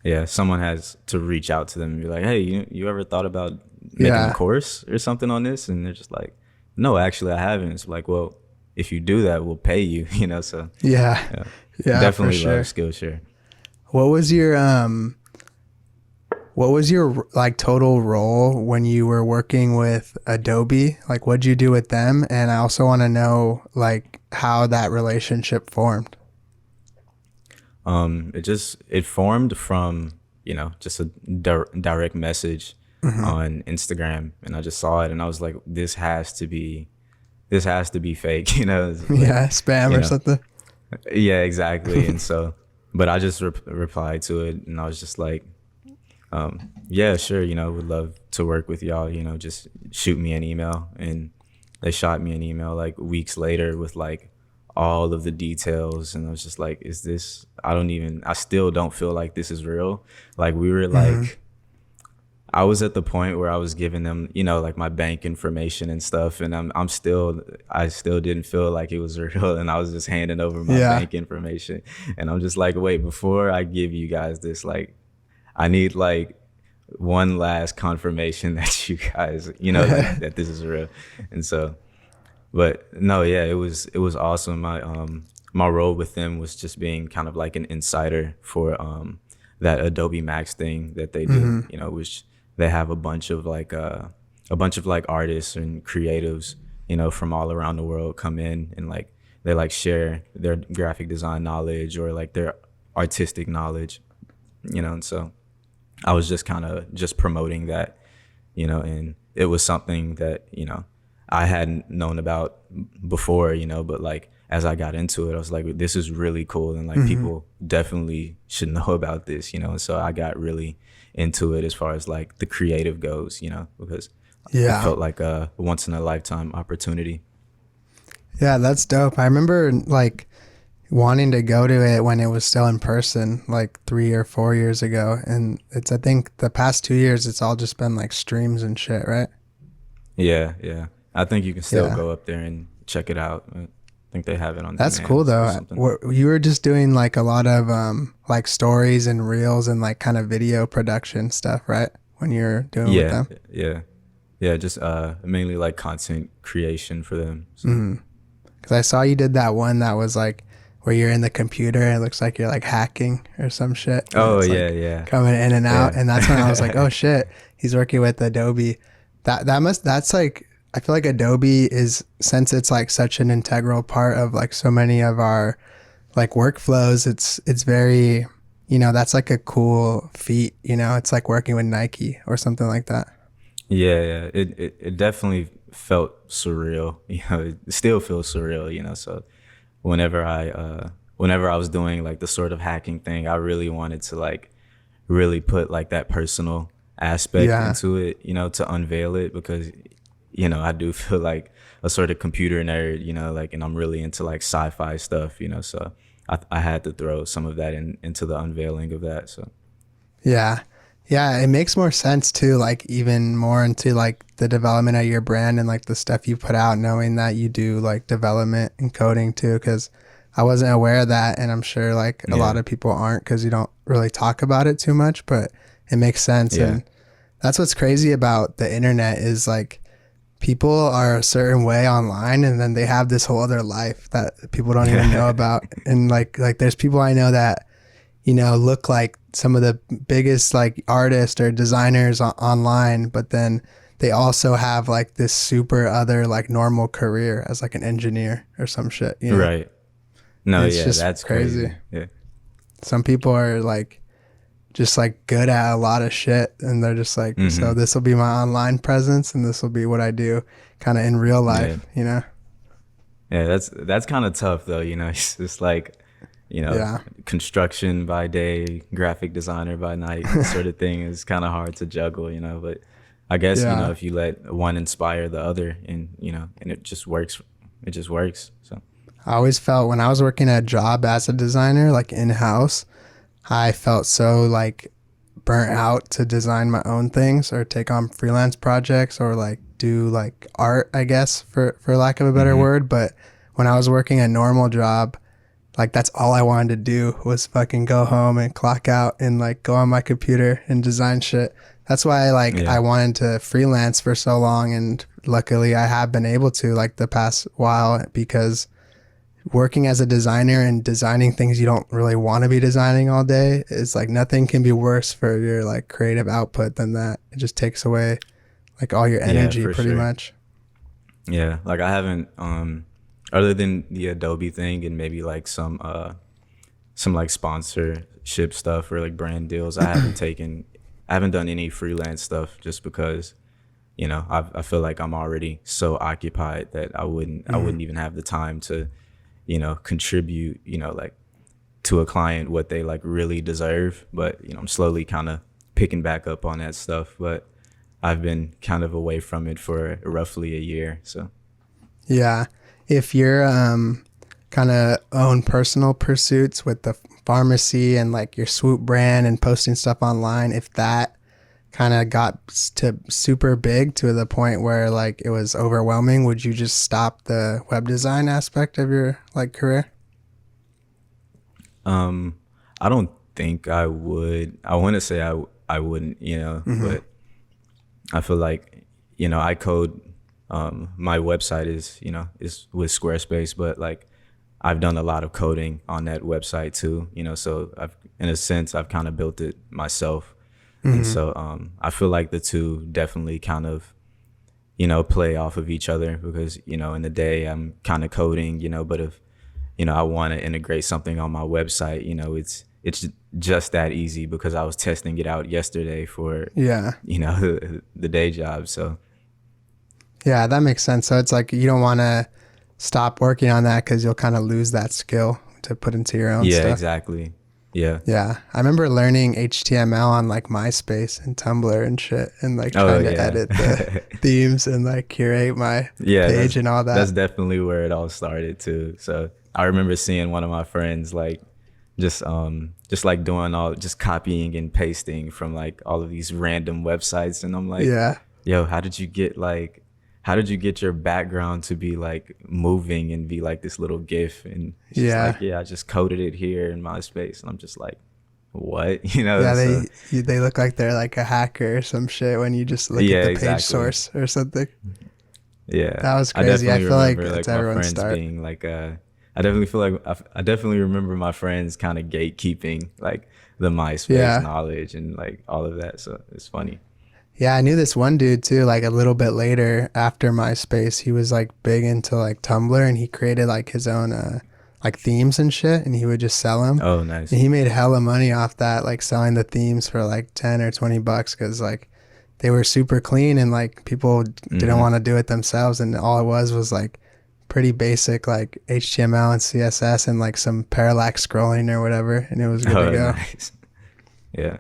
Yeah, someone has to reach out to them and be like, hey, you ever thought about making a course or something on this? And they're just like, no, actually I haven't. It's like, well, if you do that, we'll pay you, you know? So yeah, definitely love Skillshare. What was your like total role when you were working with Adobe? Like, what'd you do with them? And I also want to know like how that relationship formed. It formed from, you know, just a direct message on Instagram, and I just saw it and I was like, this has to be fake, you know? Like, spam or something. Yeah, exactly. And so, but I just replied to it and I was just like, yeah, sure, you know, would love to work with y'all, you know, just shoot me an email. And they shot me an email like weeks later with like all of the details, and I was just like, is this, I still don't feel like this is real. Like we were like, I was at the point where I was giving them, you know, like my bank information and stuff, and I still didn't feel like it was real, and I was just handing over my bank information, and I'm just like, wait, before I give you guys this, like, I need like one last confirmation that you guys, you know, that this is real. And so, but no, yeah, it was awesome. My role with them was just being kind of like an insider for that Adobe Max thing that they do, you know, which they have a bunch of like artists and creatives, you know, from all around the world come in and like they like share their graphic design knowledge or like their artistic knowledge, you know. And so I was just kind of just promoting that, you know, and it was something that, you know, I hadn't known about before, you know, but like as I got into it, I was like, this is really cool. And like people definitely should know about this, you know. And so I got really into it as far as like the creative goes, you know, because it felt like a once in a lifetime opportunity. Yeah, that's dope. I remember like wanting to go to it when it was still in person, like 3 or 4 years ago. And I think the past 2 years, it's all just been like streams and shit, right? Yeah. I think you can still go up there and check it out. think they have it on That's demand cool or though. something. You were just doing like a lot of like stories and reels and like kind of video production stuff, right? When you're doing it with Yeah, them. yeah. Just mainly like content creation for them. So. Mm-hmm. Because I saw you did that one that was like where you're in the computer and it looks like you're like hacking or some shit. And Oh it's yeah, like yeah, coming in and out. yeah. And that's when I was like, oh shit, he's working with Adobe. That's like, I feel like Adobe is, since it's like such an integral part of like so many of our like workflows, it's very, you know, that's like a cool feat, you know, it's like working with Nike or something like that. Yeah. It definitely felt surreal. You know, it still feels surreal. You know, so whenever I was doing like the sort of hacking thing, I really wanted to like really put like that personal aspect Yeah. into it. You know, to unveil it because you know I do feel like a sort of computer nerd. You know, like and I'm really into like sci-fi stuff. You know, so I had to throw some of that into the unveiling of that. So. Yeah. Yeah. It makes more sense too, like even more into like the development of your brand and like the stuff you put out, knowing that you do like development and coding too. Cause I wasn't aware of that. And I'm sure like a lot of people aren't cause you don't really talk about it too much, but it makes sense. Yeah. And that's what's crazy about the internet is like people are a certain way online and then they have this whole other life that people don't even know about. And like there's people I know that, you know, look like some of the biggest like artists or designers online, but then they also have like this super other like normal career as like an engineer or some shit, you know? Right. No, It's yeah, just that's crazy. Yeah. Some people are like just like good at a lot of shit and they're just like, so this will be my online presence and this will be what I do kind of in real life, you know? Yeah, that's kind of tough though, you know. It's just like, you know, construction by day, graphic designer by night sort of thing is kind of hard to juggle, you know, but I guess, you know, if you let one inspire the other and, you know, and it just works. So. I always felt when I was working a job as a designer, like in-house, I felt so like burnt out to design my own things or take on freelance projects or like do like art, I guess, for lack of a better word. But when I was working a normal job, like that's all I wanted to do was fucking go home and clock out and like go on my computer and design shit. That's why I wanted to freelance for so long. And luckily I have been able to like the past while because working as a designer and designing things you don't really want to be designing all day is like nothing can be worse for your like creative output than that. It just takes away like all your energy pretty much. Yeah. Like I haven't, other than the Adobe thing and maybe like some like sponsorship stuff or like brand deals, I haven't done any freelance stuff just because, you know, I feel like I'm already so occupied that I wouldn't even have the time to, you know, contribute, you know, like to a client what they like really deserve. But, you know, I'm slowly kind of picking back up on that stuff, but I've been kind of away from it for roughly a year. So. Yeah. If you're kind of own personal pursuits with the pharmacy and like your Swoop brand and posting stuff online, if that kind of got to super big to the point where like it was overwhelming, would you just stop the web design aspect of your like career? I don't think I would. I want to say I wouldn't, you know, but I feel like, you know, I code. My website is with Squarespace, but like I've done a lot of coding on that website too, you know, so in a sense I've kind of built it myself. And so I feel like the two definitely kind of, you know, play off of each other because, you know, in the day I'm kind of coding, you know, but if, you know, I want to integrate something on my website, you know, it's just that easy because I was testing it out yesterday for, you know, the day job. So. Yeah, that makes sense. So it's like you don't want to stop working on that because you'll kind of lose that skill to put into your own stuff. Yeah, exactly. Yeah. Yeah. I remember learning HTML on like MySpace and Tumblr and shit and like trying to edit the themes and like curate my page and all that. That's definitely where it all started too. So I remember seeing one of my friends like just like doing just copying and pasting from like all of these random websites. And I'm like, yo, how did you get like how did you get your background to be like moving and be like this little GIF? And it's just Yeah. like, yeah, I just coded it here in MySpace. And I'm just like, what? Yeah, So they look like they're like a hacker or some shit when you just look at yeah, the page exactly. source or something. Yeah. That was I crazy. I definitely feel like remember that's like my everyone's friends start. being like, I definitely feel like I definitely remember my friends kind of gatekeeping like the MySpace Yeah. knowledge and like all of that. So it's funny. Yeah, I knew this one dude too, like a little bit later after MySpace. He was like big into like Tumblr and he created like his own like themes and shit and he would just sell them. Oh, And nice. he made hella money off that, like selling the themes for like 10 or 20 bucks because like they were super clean and like people didn't Mm-hmm. want to do it themselves. And all it was like pretty basic like HTML and CSS and like some parallax scrolling or whatever. And it was good to Oh, go. nice. Yeah.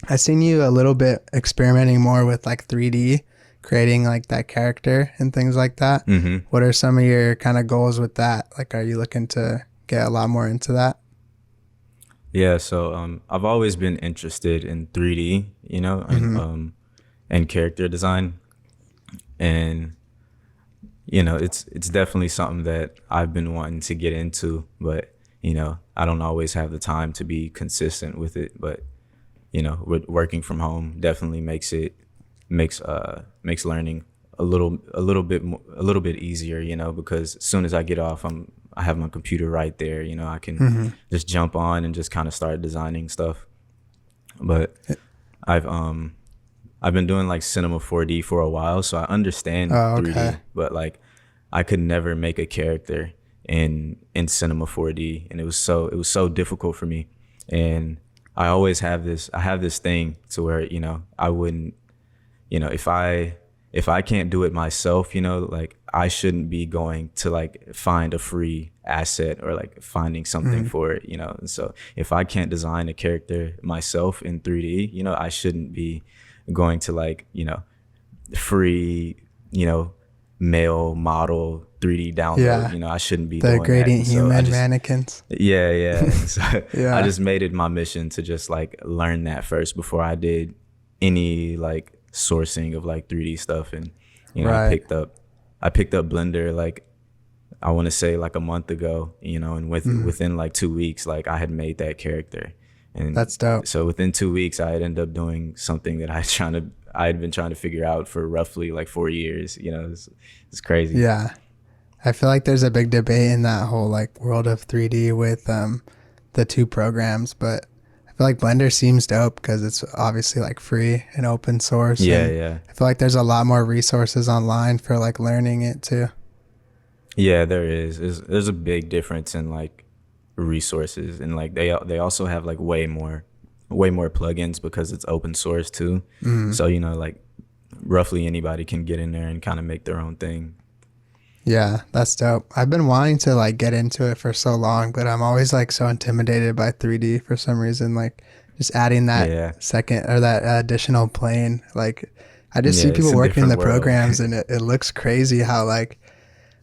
I seen you a little bit experimenting more with like 3D, creating like that character and things like that. Mm-hmm. What are some of your kind of goals with that? Like, are you looking to get a lot more into that? Yeah, so I've always been interested in 3D, and character design, and it's definitely something that I've been wanting to get into, but I don't always have the time to be consistent with it. But with working from home definitely makes learning a little bit easier, because as soon as I get off, I have my computer right there, I can just jump on and just kind of start designing stuff. But I've I've been doing like Cinema 4D for a while, so I understand Oh, 3D, okay. but like I could never make a character in Cinema 4D, and it was so difficult for me. And I have this thing to where I wouldn't, if I can't do it myself, like I shouldn't be going to like find a free asset or like finding something for it, And so if I can't design a character myself in 3D, I shouldn't be going to like, free, male model 3D download. Yeah. I shouldn't be The doing that. gradient And so I human just, mannequins. yeah. So Yeah. I just made it my mission to just like learn that first before I did any like sourcing of like 3D stuff. And Right. I picked up Blender like I want to say like a month ago, and within like 2 weeks, like I had made that character. And That's dope. so within 2 weeks, I had ended up doing something that I had been trying to figure out for roughly like 4 years. It's crazy. Yeah. I feel like there's a big debate in that whole like world of 3D with the two programs, but I feel like Blender seems dope because it's obviously like free and open source. Yeah, and yeah. I feel like there's a lot more resources online for like learning it too. Yeah, there is. There's a big difference in like resources, and like they also have like way more plugins because it's open source too. So like roughly anybody can get in there and kind of make their own thing. Yeah, that's dope. I've been wanting to like get into it for so long, but I'm always like so intimidated by 3D for some reason. Like just adding that Yeah. second or that additional plane. Like I just Yeah, see it's people a working the different world. programs and it looks crazy how like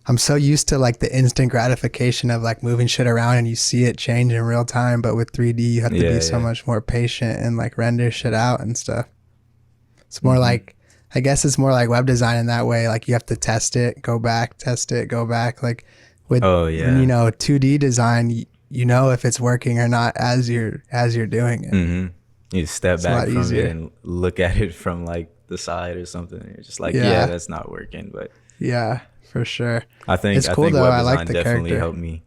I'm so used to like the instant gratification of like moving shit around and you see it change in real time. But with 3D, you have to Yeah, be so yeah. much more patient and like render shit out and stuff. It's more like, I guess it's more like web design in that way. Like you have to test it, go back, test it, go back. Like with, Oh, yeah. when, 2D design, you know if it's working or not as you're doing it. You step a back lot from easier. it and look at it from like the side or something. And you're just like, Yeah. yeah, that's not working. But Yeah, for sure. I think It's cool, though. web I like design the definitely character. helped me.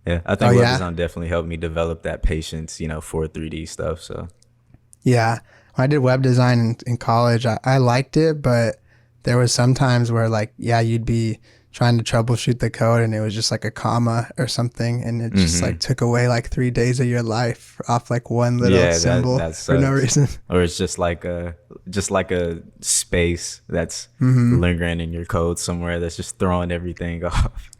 Yeah, I Oh, think web yeah? design definitely helped me develop that patience, for 3D stuff. So Yeah. When I did web design in college, I liked it, but there was some times where like, yeah, you'd be trying to troubleshoot the code and it was just like a comma or something. And it just like took away like 3 days of your life off like one little yeah, symbol that for no sucks. reason. Or it's just like a space that's Mm-hmm. lingering in your code somewhere that's just throwing everything off.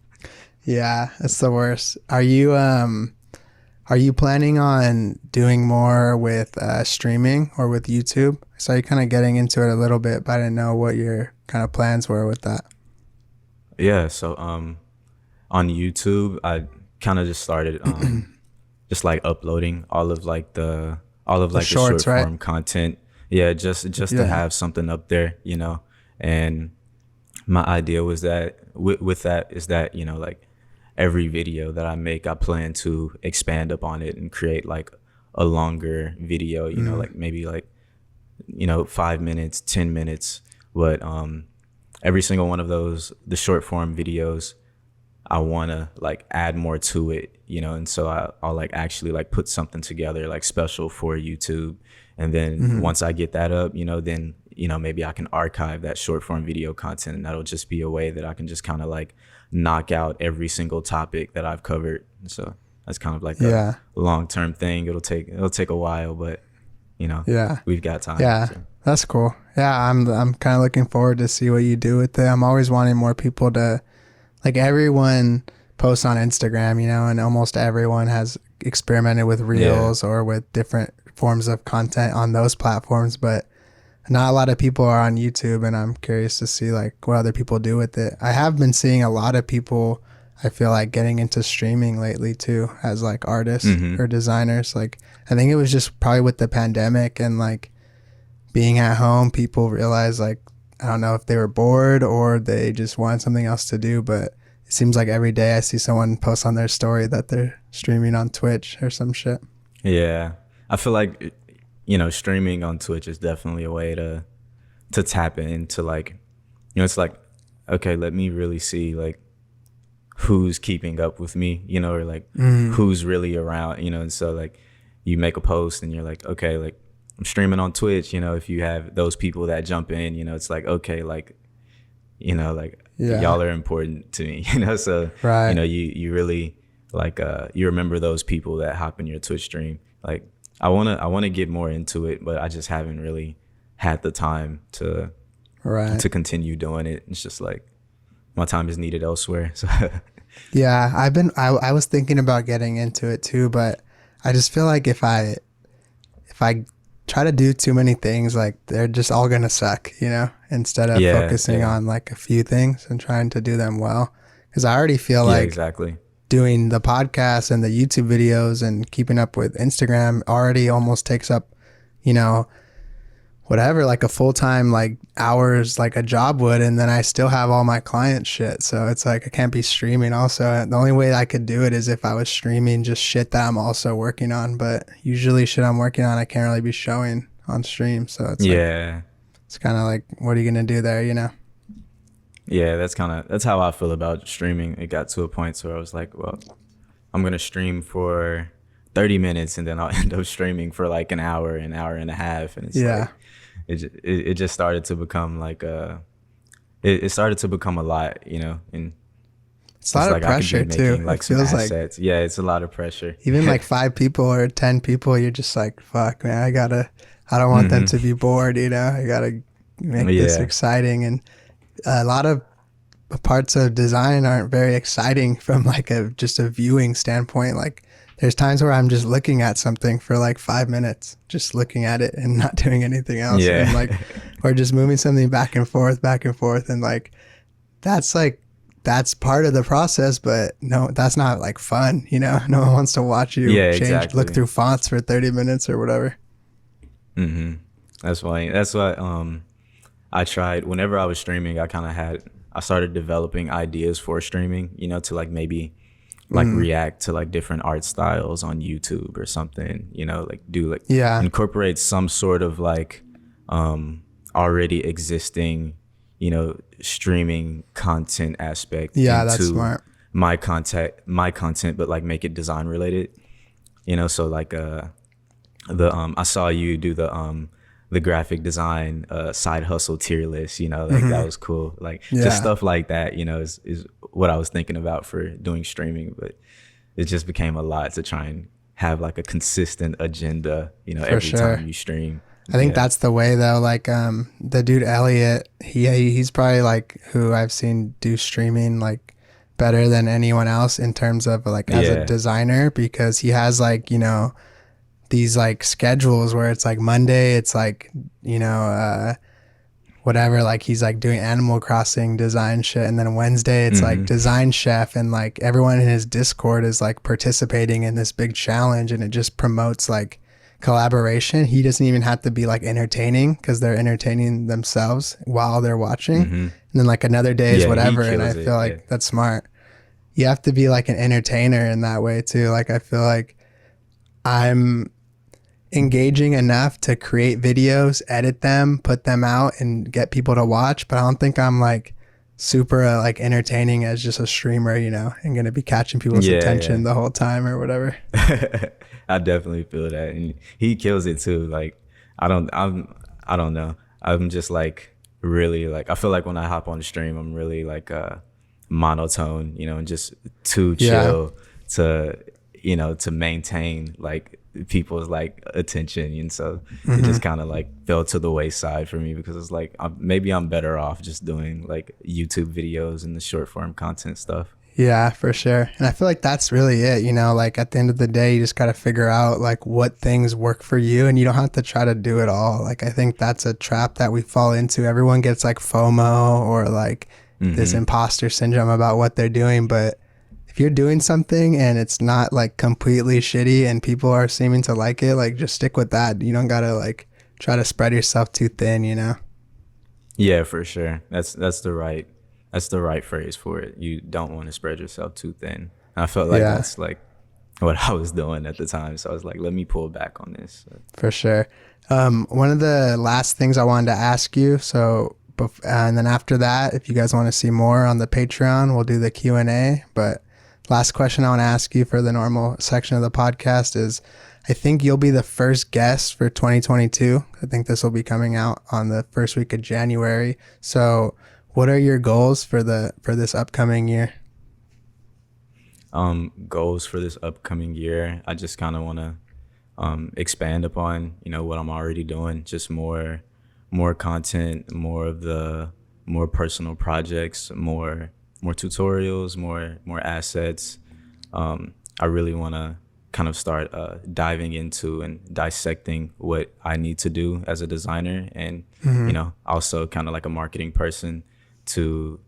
Yeah, that's the worst. Are you planning on doing more with streaming or with YouTube? I saw you kind of getting into it a little bit, but I didn't know what your kind of plans were with that. Yeah, so on YouTube, I kind of just started just like uploading all of the shorts, short right? form content. Yeah, just Yeah. to have something up there, and my idea was that with that is that, you know, like every video that I make, I plan to expand upon it and create like a longer video, you know, like maybe like, you know, 5 minutes, 10 minutes. But every single one of those, the short form videos, I want to like add more to it, you know, and so I'll like actually like put something together like special for YouTube. And then once I get that up, you know, then, you know, maybe I can archive that short form video content, and that'll just be a way that I can just kind of like knock out every single topic that I've covered. So that's kind of like a long-term thing. It'll take a while, but you know, we've got time. Yeah. So. That's cool. Yeah. I'm kind of looking forward to see what you do with it. I'm always wanting more people to, like, everyone posts on Instagram, you know, and almost everyone has experimented with reels or with different forms of content on those platforms, but not a lot of people are on YouTube, and I'm curious to see like what other people do with it. I have been seeing a lot of people, I feel like, getting into streaming lately too, as like artists or designers. Like, I think it was just probably with the pandemic and like being at home, people realized, like, I don't know if they were bored or they just wanted something else to do, but it seems like every day I see someone post on their story that they're streaming on Twitch or some shit. Yeah. I feel like, you know, streaming on Twitch is definitely a way to tap into, like, you know, it's like, okay, let me really see like who's keeping up with me, you know, or like who's really around, you know. And so like you make a post and you're like, okay, like I'm streaming on Twitch, you know, if you have those people that jump in, you know, it's like, okay, like, you know, like y'all are important to me, you know. So you know, you really like you remember those people that hop in your Twitch stream. Like I wanna get more into it, but I just haven't really had the time to continue doing it. It's just like my time is needed elsewhere. So yeah, I was thinking about getting into it too, but I just feel like if I try to do too many things, like they're just all gonna suck, you know, instead of focusing on like a few things and trying to do them well. Because I already feel like exactly doing the podcast and the YouTube videos and keeping up with Instagram already almost takes up, you know, whatever, like a full-time like hours like a job would, and then I still have all my client shit. So it's like I can't be streaming also. The only way I could do it is if I was streaming just shit that I'm also working on, but usually shit I'm working on I can't really be showing on stream. So it's like, it's kind of like, what are you gonna do there, you know? Yeah, that's how I feel about streaming. It got to a point where I was like, well, I'm gonna stream for 30 minutes and then I'll end up streaming for like an hour and a half, and it's like it just started to become like it started to become a lot, you know. And it's a lot of pressure too. Like, it feels like it's a lot of pressure. Even like 5 people or 10 people, you're just like, fuck, man, I don't want them to be bored, you know. I gotta make this exciting. And a lot of parts of design aren't very exciting from like just a viewing standpoint. Like there's times where I'm just looking at something for like 5 minutes, just looking at it and not doing anything else. Yeah. And like, or just moving something back and forth. And like, that's part of the process, but no, that's not like fun. You know, no one wants to watch you look through fonts for 30 minutes or whatever. That's why I tried, whenever I was streaming, I started developing ideas for streaming, you know, to like maybe like react to like different art styles on YouTube or something, you know, like do like incorporate some sort of like already existing, you know, streaming content aspect into that's smart. my content, but like make it design related, you know. So like I saw you do the graphic design side hustle tier list, you know, like that was cool. Like just stuff like that, you know, is what I was thinking about for doing streaming, but it just became a lot to try and have like a consistent agenda, you know, every time you stream. I think that's the way though. Like the dude Elliot, he's probably like who I've seen do streaming like better than anyone else in terms of like as a designer, because he has like, you know, these like schedules where it's like Monday it's like, you know, whatever, like he's like doing Animal Crossing design shit, and then Wednesday it's like design chef, and like everyone in his Discord is like participating in this big challenge, and it just promotes like collaboration, he doesn't even have to be like entertaining because they're entertaining themselves while they're watching. And then like another day is whatever. And I feel like that's smart. You have to be like an entertainer in that way too. Like I feel like I'm engaging enough to create videos, edit them, put them out and get people to watch, but I don't think I'm like super like entertaining as just a streamer, you know, and gonna be catching people's attention the whole time or whatever. I definitely feel that, and he kills it too. Like I don't know. I'm just like really like, I feel like when I hop on the stream, I'm really like monotone, you know, and just too chill to, you know, to maintain like people's like attention. And so it just kind of like fell to the wayside for me, because it's like maybe I'm better off just doing like YouTube videos and the short form content stuff. Yeah, for sure. And I feel like that's really it, you know, like at the end of the day, you just got to figure out like what things work for you, and you don't have to try to do it all. Like I think that's a trap that we fall into. Everyone gets like FOMO or like this imposter syndrome about what they're doing. But if you're doing something and it's not like completely shitty and people are seeming to like it, like just stick with that. You don't got to like try to spread yourself too thin, you know? Yeah, for sure. That's the right phrase for it. You don't want to spread yourself too thin. And I felt like that's like what I was doing at the time. So I was like, let me pull back on this. For sure. One of the last things I wanted to ask you, and then after that, if you guys want to see more on the Patreon, we'll do the Q&A. But last question I want to ask you for the normal section of the podcast is, I think you'll be the first guest for 2022. I think this will be coming out on the first week of January. So what are your goals for this upcoming year? Goals for this upcoming year, I just kind of want to expand upon, you know, what I'm already doing. Just more content, more personal projects, more tutorials, more assets. I really want to kind of start diving into and dissecting what I need to do as a designer, and you know, also kind of like a marketing person to,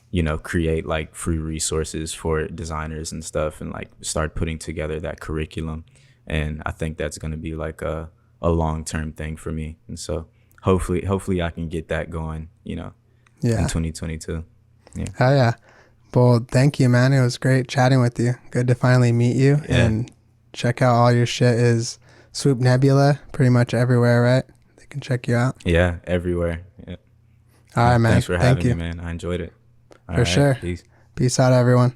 you know, create like free resources for designers and stuff, and like start putting together that curriculum. And I think that's going to be like a long-term thing for me. And so hopefully I can get that going, you know, in 2022. Yeah. Oh yeah. Well, thank you, man. It was great chatting with you. Good to finally meet you. And check out all your shit is Swoop Nebula pretty much everywhere, right? They can check you out. Yeah, everywhere. Yeah. All right, man. Thanks for having me, man. I enjoyed it. For sure. Peace out, everyone.